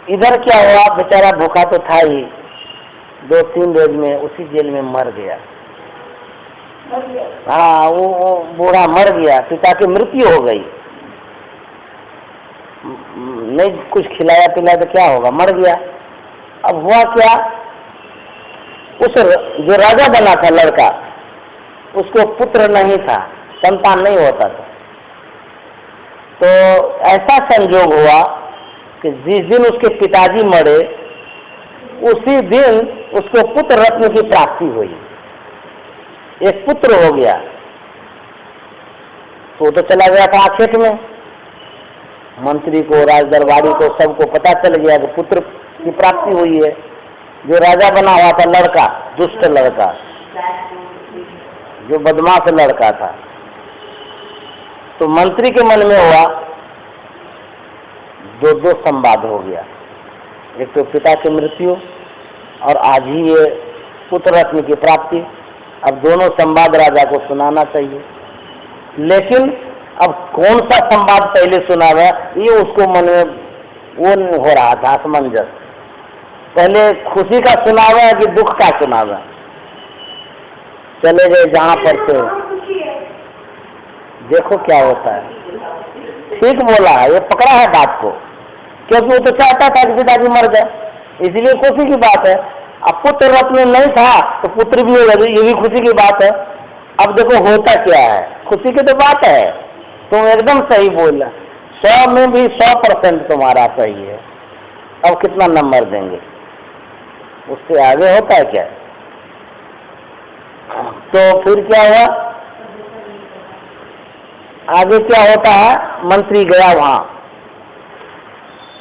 इधर क्या हुआ, बेचारा भूखा तो था ही, 2-3 रोज में उसी जेल में मर गया। हाँ, वो बूढ़ा मर गया, पिता की मृत्यु हो गई। नहीं कुछ खिलाया पिलाया तो क्या होगा, मर गया। अब हुआ क्या, उस जो राजा बना था लड़का, उसको पुत्र नहीं था, संतान नहीं होता था। तो ऐसा संजोग हुआ कि जिस दिन उसके पिताजी मरे उसी दिन उसको पुत्र रत्न की प्राप्ति हुई, एक पुत्र हो गया। तो चला गया था आखेट में, मंत्री को, राजदरबारी को, सबको पता चल गया कि पुत्र की प्राप्ति हुई है। जो राजा बना हुआ था लड़का, दुष्ट लड़का, जो बदमाश लड़का था, तो मंत्री के मन में हुआ, दो संवाद हो गया। एक तो पिता की मृत्यु और आज ही ये पुत्र रत्न की प्राप्ति। अब दोनों संवाद राजा को सुनाना चाहिए, लेकिन अब कौन सा संवाद पहले सुनावे ये उसको मन में वो हो रहा था, असमंजस। पहले खुशी का सुनावे कि दुख का सुनावे। चले गए जहां पर से, देखो क्या होता है। ठीक बोला है, ये पकड़ा है बात को, क्योंकि वो तो चाहता था कि पिताजी मर जाए, इसलिए खुशी की बात है। अब पुत्र रत्न नहीं था तो पुत्र भी होगा, ये भी खुशी की बात है। अब देखो होता क्या है, खुशी की तो बात है। तुम एकदम सही बोल रहे, 100 में भी 100% तुम्हारा सही है। अब कितना नंबर देंगे, उससे आगे होता है क्या। तो फिर क्या हुआ, आगे क्या होता है, मंत्री गया वहां,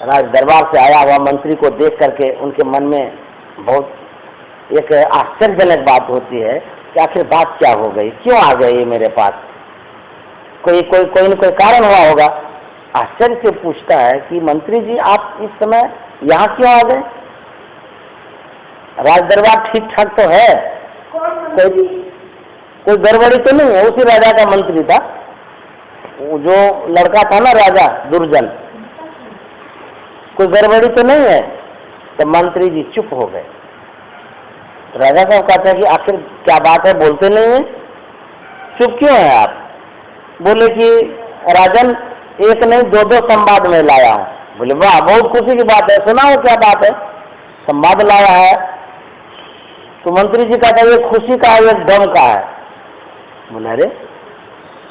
राज दरबार से आया हुआ मंत्री को देख करके उनके मन में बहुत एक आश्चर्यजनक बात होती है कि आखिर बात क्या हो गई, क्यों आ गए ये मेरे पास। कोई न कोई कारण हुआ होगा। आश्चर्य से पूछता है कि मंत्री जी आप इस समय यहाँ क्यों आ गए, राज दरबार ठीक ठाक तो है, कोई गड़बड़ी तो नहीं है। उसी राजा का मंत्री था, वो जो लड़का था ना राजा दुर्जन, कोई गड़बड़ी तो नहीं है। तो मंत्री जी चुप हो गए। राजा साहब कहते हैं कि आखिर क्या बात है, बोलते नहीं है, चुप क्यों है आप। बोले कि राजन एक नहीं 2 संवाद में लाया हूं। बोले वाह, बहुत खुशी की बात है, सुनाओ क्या बात है। संवाद लाया है। तो मंत्री जी कहता है ये खुशी का है, ये गम का है। बोले अरे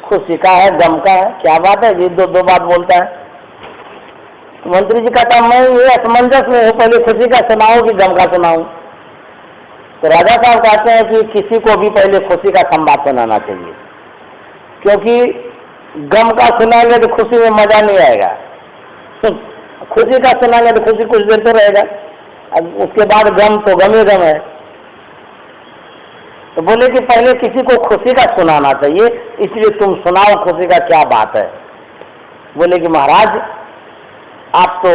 खुशी का है, गम का है, क्या बात है, ये दो बात बोलता है। तो मंत्री जी कहता मैं ये असमंजस में हूँ, पहले खुशी का सुनाऊं कि गम का सुनाऊं। तो राजा साहब कहते हैं कि किसी को भी पहले खुशी का संवाद सुनाना चाहिए, क्योंकि गम का सुनाएंगे तो खुशी में मजा नहीं आएगा। खुशी का सुनाएंगे तो खुशी कुछ देर तो रहेगा, अब उसके बाद गम तो गम ही गम है। तो बोले कि पहले किसी को खुशी का सुनाना चाहिए, इसलिए तुम सुनाओ खुशी का क्या बात है। बोले कि महाराज आप तो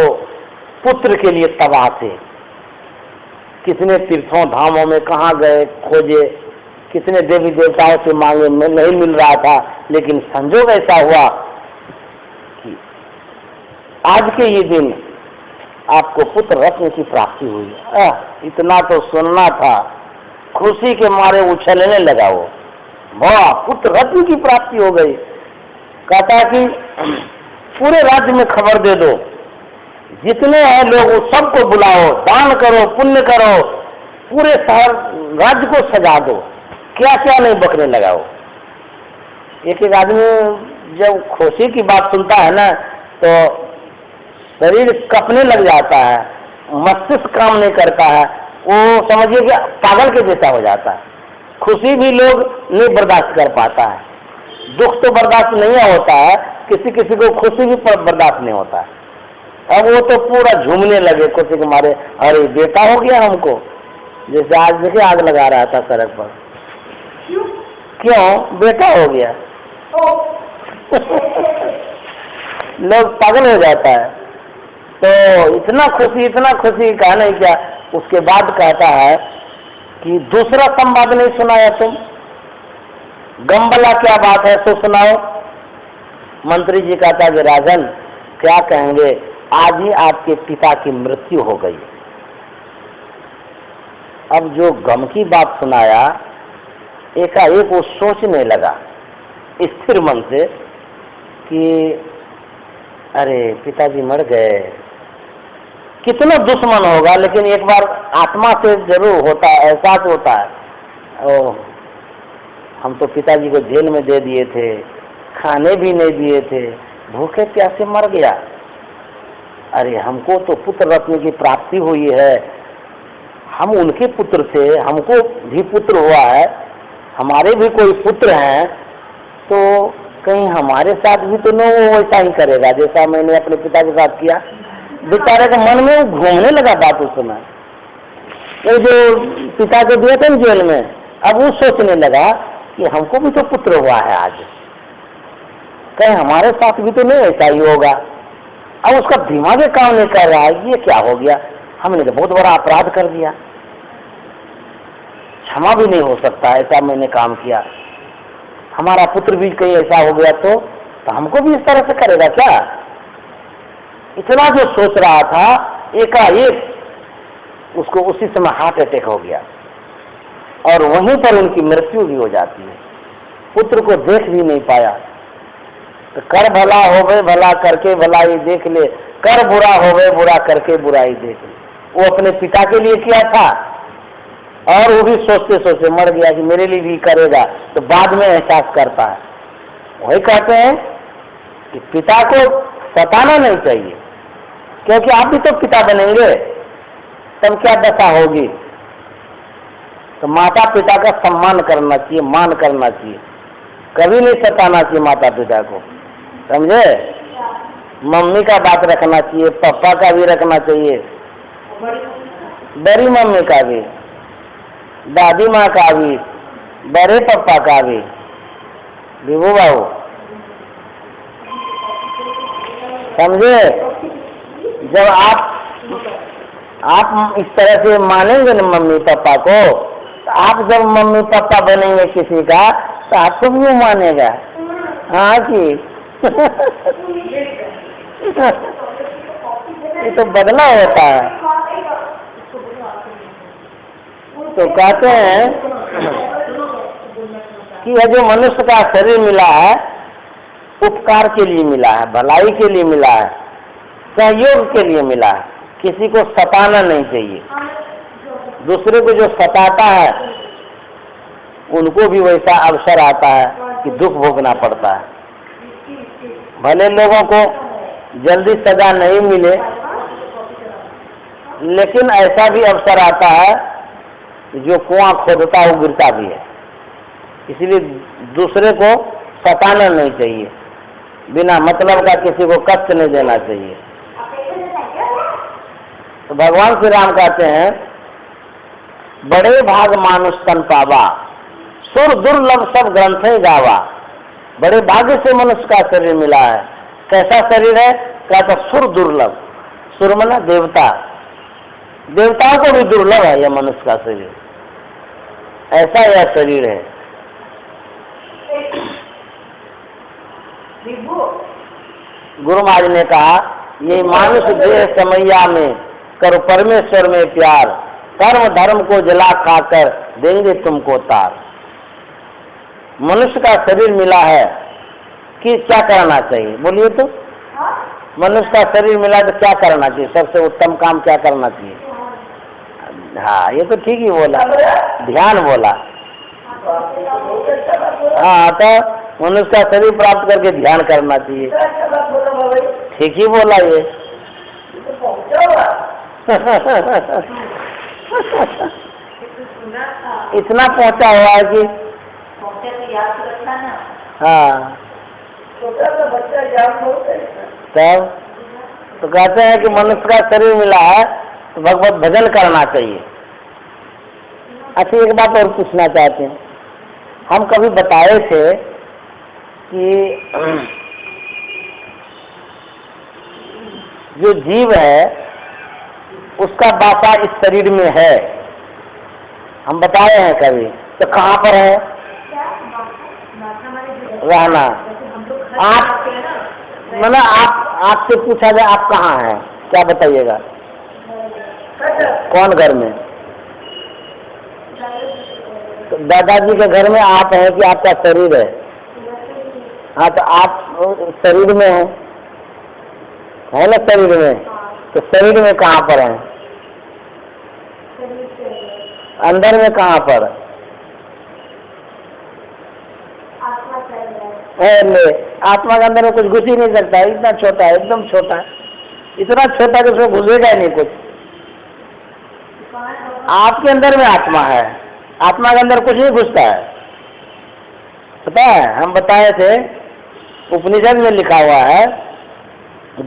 पुत्र के लिए तबाह थे, कितने तीर्थों धामों में कहाँ गए खोजे, कितने देवी देवताओं से मांगे, नहीं मिल रहा था, लेकिन संजोग ऐसा हुआ कि आज के ये दिन आपको पुत्र रत्न की प्राप्ति हुई। इतना तो सुनना था, खुशी के मारे उछलने लगा वो, वाह पुत्र रत्न की प्राप्ति हो गई। कहता कि पूरे राज्य में खबर दे दो, जितने हैं लोग उस सबको बुलाओ, दान करो, पुण्य करो, पूरे शहर राज्य को सजा दो। क्या क्या नहीं बकने लगा वो। एक एक आदमी जब खुशी की बात सुनता है ना तो शरीर कपने लग जाता है, मस्तिष्क काम नहीं करता है, वो समझिए कि पागल के जैसा हो जाता है। खुशी भी लोग नहीं बर्दाश्त कर पाता है, दुख तो बर्दाश्त नहीं होता है, किसी किसी को खुशी भी बर्दाश्त नहीं होता है। अब वो तो पूरा झूमने लगे खुशी के मारे, अरे बेटा हो गया हमको। जैसे आज देखिए आग लगा रहा था सड़क पर, क्यों बेटा हो गया। लोग पागल हो जाता है। तो इतना खुशी कहा नहीं क्या। उसके बाद कहता है कि दूसरा संवाद नहीं सुनाया तुम, गम्बला क्या बात है तो सुनाओ। मंत्री जी कहता कि राजन क्या कहेंगे, आज ही आपके पिता की मृत्यु हो गई। अब जो गम की बात सुनाया, एकाएक वो सोचने लगा स्थिर मन से कि अरे पिताजी मर गए। कितना दुश्मन होगा, लेकिन एक बार आत्मा से जरूर होता है, एहसास होता है। ओ हम तो पिताजी को जेल में दे दिए थे, खाने भी नहीं दिए थे, भूखे प्यासे मर गया। अरे हमको तो पुत्र रत्न की प्राप्ति हुई है, हम उनके पुत्र थे, हमको भी पुत्र हुआ है, हमारे भी कोई पुत्र हैं, तो कहीं हमारे साथ भी तो न वो वैसा ही करेगा जैसा मैंने अपने पिता के साथ किया। बेचारे के मन में घूमने लगा बात उस समय, वो जो पिता को दिया था जेल में, अब वो सोचने लगा कि हमको भी तो पुत्र हुआ है आज, कहीं हमारे साथ भी तो नहीं ऐसा ही होगा। अब उसका दिमाग काम नहीं कर रहा है, ये क्या हो गया, हमने तो बहुत बड़ा अपराध कर दिया, क्षमा भी नहीं हो सकता, ऐसा मैंने काम किया, हमारा पुत्र भी कहीं ऐसा हो गया तो हमको भी इस तरह से करेगा क्या। इतना जो सोच रहा था, एकाएक उसको उसी समय हार्ट अटैक हो गया और वहीं पर उनकी मृत्यु भी हो जाती है। पुत्र को देख भी नहीं पाया। तो कर भला हो गए, भला करके भलाई देख ले, कर बुरा हो गए, बुरा करके बुराई देख ले। वो अपने पिता के लिए किया था और वो भी सोचते सोचते मर गया कि मेरे लिए भी करेगा, तो बाद में एहसास करता है। वही कहते हैं कि पिता को सताना नहीं चाहिए, क्योंकि आप भी तो पिता बनेंगे, तब क्या दशा होगी। तो माता पिता का सम्मान करना चाहिए, मान करना चाहिए, कभी नहीं सताना चाहिए माता पिता को, समझे। मम्मी का बात रखना चाहिए, पापा का भी रखना चाहिए, बड़ी मम्मी का भी, दादी माँ का भी, बड़े पापा का भी। विभू बाबू समझे, जब आप इस तरह से मानेंगे ना मम्मी पापा को, तो आप जब मम्मी पापा बनेंगे किसी का तो आपको भी वो मानेगा। हाँ कि ये तो बदला होता है। तो कहते हैं कि यह जो मनुष्य का शरीर मिला है, उपकार के लिए मिला है, भलाई के लिए मिला है, सहयोग के लिए मिला है। किसी को सताना नहीं चाहिए, दूसरे को जो सताता है उनको भी वैसा अवसर आता है कि दुख भोगना पड़ता है। भले लोगों को जल्दी सजा नहीं मिले, लेकिन ऐसा भी अवसर आता है जो कुआं खोदता है वो गिरता भी है। इसलिए दूसरे को सताना नहीं चाहिए, बिना मतलब का किसी को कष्ट नहीं देना चाहिए। तो भगवान श्री राम कहते हैं, बड़े भाग मानुष तन पावा, सुर दुर्लभ सब ग्रंथ गावा। बड़े भाग्य से मनुष्य का शरीर मिला है। कैसा शरीर है, कहता सुर दुर्लभ, सुर मना देवता, देवताओं को भी दुर्लभ है यह मनुष्य का शरीर, ऐसा यह शरीर है। गुरु महाराज ने कहा, ये मानुष देह समैया में करो परमेश्वर में प्यार, कर्म धर्म को जला खाकर देंगे तुमको तार। मनुष्य का शरीर मिला है कि क्या करना चाहिए, बोलिए तो। मनुष्य का शरीर मिला तो क्या करना चाहिए, सबसे उत्तम काम क्या करना चाहिए? हाँ, ये तो ठीक ही बोला, ध्यान बोला। हाँ, तो मनुष्य का शरीर प्राप्त करके ध्यान करना चाहिए, ठीक ही बोला ये। इतना पहुंचा हुआ है कि हाँ, तब तो कहते हैं कि मनुष्य का शरीर मिला है तो भगवत भजन करना चाहिए। अच्छा, एक बात और पूछना चाहते हैं, हम कभी बताए थे कि जो जीव है उसका बासा इस शरीर में है, हम बताए हैं कभी, तो कहाँ पर है रहना? आप मतलब आपसे पूछा जाए आप कहाँ हैं, क्या बताइएगा? कौन घर में? तो दादाजी के घर में आप हैं कि आपका शरीर है? हाँ, तो आप शरीर में हैं, है ना? शरीर में, तो शरीर में कहाँ पर हैं? अंदर में कहाँ पर है? आत्मा के अंदर में कुछ घुस ही नहीं सकता, इतना छोटा है, एकदम छोटा है, इतना छोटा कि उसमें घुसेगा ही नहीं कुछ। आपके अंदर में आत्मा है, आत्मा के अंदर कुछ नहीं घुसता है, पता है? हम बताए थे, उपनिषद में लिखा हुआ है,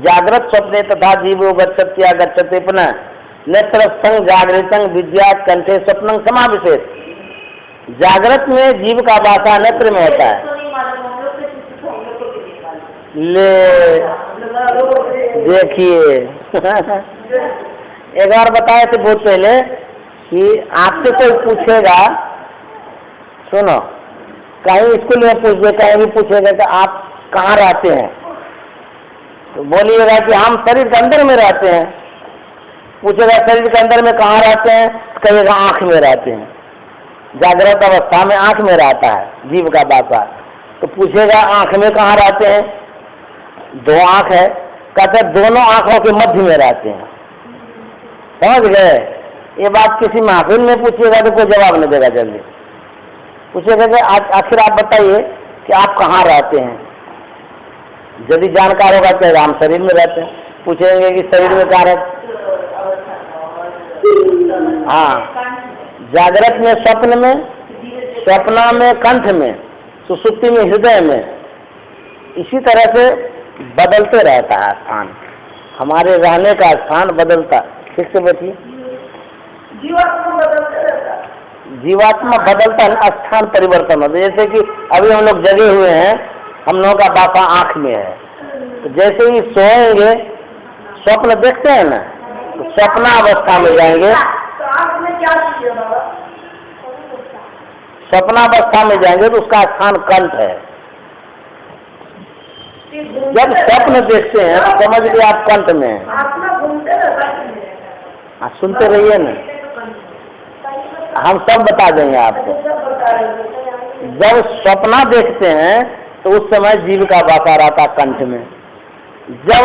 जागृत स्वप्ने तथा जीवो गच्छत्या गच्छते पुनः नेत्र संग जागृतं विद्या कंठे स्वप्नं समाविशेत। जागृत में जीव का वासा नेत्र में होता है। ले देखिए एक बार बताए थे बहुत पहले कि आपसे कोई पूछेगा, सुनो, कहीं स्कूल में पूछ दे, कहीं भी पूछेगा कि आप कहाँ रहते हैं, तो बोलिएगा कि हम शरीर के अंदर में रहते हैं। पूछेगा शरीर के अंदर में कहाँ रहते हैं, कहेगा आँख में रहते हैं। जागृत अवस्था में आँख में रहता है जीव का वासा। तो पूछेगा आँख में कहाँ रहते हैं, दो आँख है, कहते दोनों आँखों के मध्य में रहते हैं। समझ गए? ये बात किसी महफिल में पूछिएगा तो कोई जवाब नहीं देगा। जल्दी पूछेगा कि आखिर आप बताइए कि आप कहाँ रहते हैं। यदि जानकार होगा तो हम शरीर में रहते हैं। पूछेंगे कि शरीर में कहाँ रहते, हाँ, जागृत में, स्वप्न में, स्वप्ना में कंठ में, सुसुप्ति में हृदय में। इसी तरह से बदलते रहता है स्थान, हमारे रहने का स्थान बदलता। ठीक से बैठिए। जीवात्मा बदलता है, स्थान परिवर्तन होता है। जैसे कि अभी हम लोग जगे हुए हैं, हम लोगों का बापा आँख में है, तो जैसे ही सोएंगे स्वप्न देखते हैं ना, तो स्वप्नावस्था में जाएंगे, स्वप्नावस्था में जाएंगे तो उसका स्थान कंठ है। जब स्वप्न देखते हैं तो समझ लीजिए आप कंठ में हैं। सुनते रहिए ना, हम सब बता देंगे आपको। जब स्वप्ना देखते हैं तो उस समय जीव का वासा रहता कंठ में। जब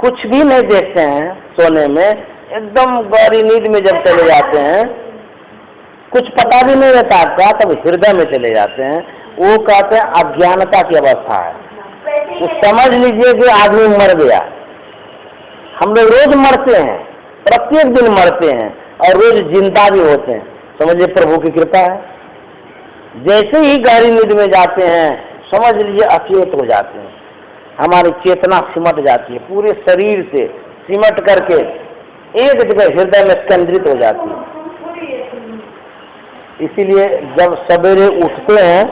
कुछ भी नहीं देखते हैं सोने में, एकदम गहरी नींद में जब चले जाते हैं, कुछ पता भी नहीं रहता आपका, तब हृदय में चले जाते हैं। वो कहते हैं अज्ञानता की अवस्था है। तो समझ लीजिए कि आदमी मर गया। हम लोग रोज मरते हैं, प्रत्येक दिन मरते हैं और रोज जिंदा भी होते हैं। समझिए प्रभु की कृपा है। जैसे ही गहरी नींद में जाते हैं समझ लीजिए अचेत हो जाते हैं, हमारी चेतना सिमट जाती है, पूरे शरीर से सिमट करके एक जगह हृदय में केंद्रित हो जाती है। इसीलिए जब सवेरे उठते हैं,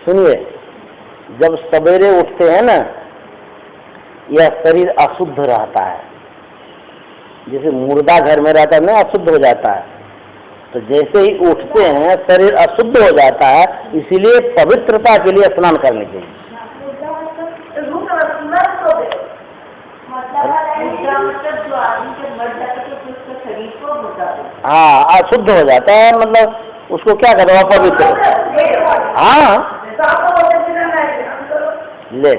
सुनिए, जब सवेरे उठते हैं ना, यह शरीर अशुद्ध रहता है। जैसे मुर्दा घर में रहता है ना, अशुद्ध हो जाता है। तो जैसे ही उठते हैं शरीर अशुद्ध हो जाता है। इसीलिए पवित्रता के लिए स्नान करने चाहिए। हाँ शुद्ध हो जाता है, मतलब उसको क्या कहते हैं, अपवित्र। हाँ ले,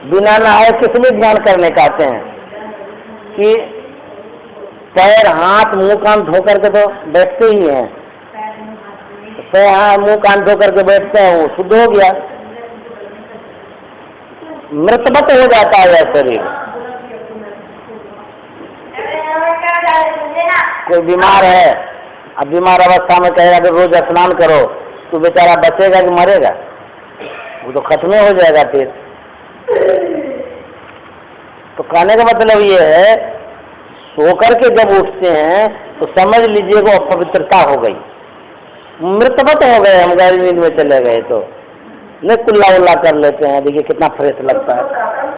बिना नहाए किस लिए स्नान करने का आते हैं कि पैर हाथ मुंह कान धो करके तो बैठते ही हैं, पैर हाथ मुंह कान धो करके बैठते हैं, वो शुद्ध हो गया, मृतवत हो जाता है यह शरीर। कोई बीमार है, अब बीमार अवस्था में कहेगा कि रोज स्नान करो, तो बेचारा बचेगा कि मरेगा? वो तो खत्म हो जाएगा फिर। तो कहने का मतलब ये है, सो करके जब उठते हैं तो समझ लीजिए वो अपवित्रता हो गई, मृतवत हो गए, हम गहरी नींद में चले गए तो नहीं कुल्ला उल्ला कर लेते हैं, देखिए कितना फ्रेश लगता है।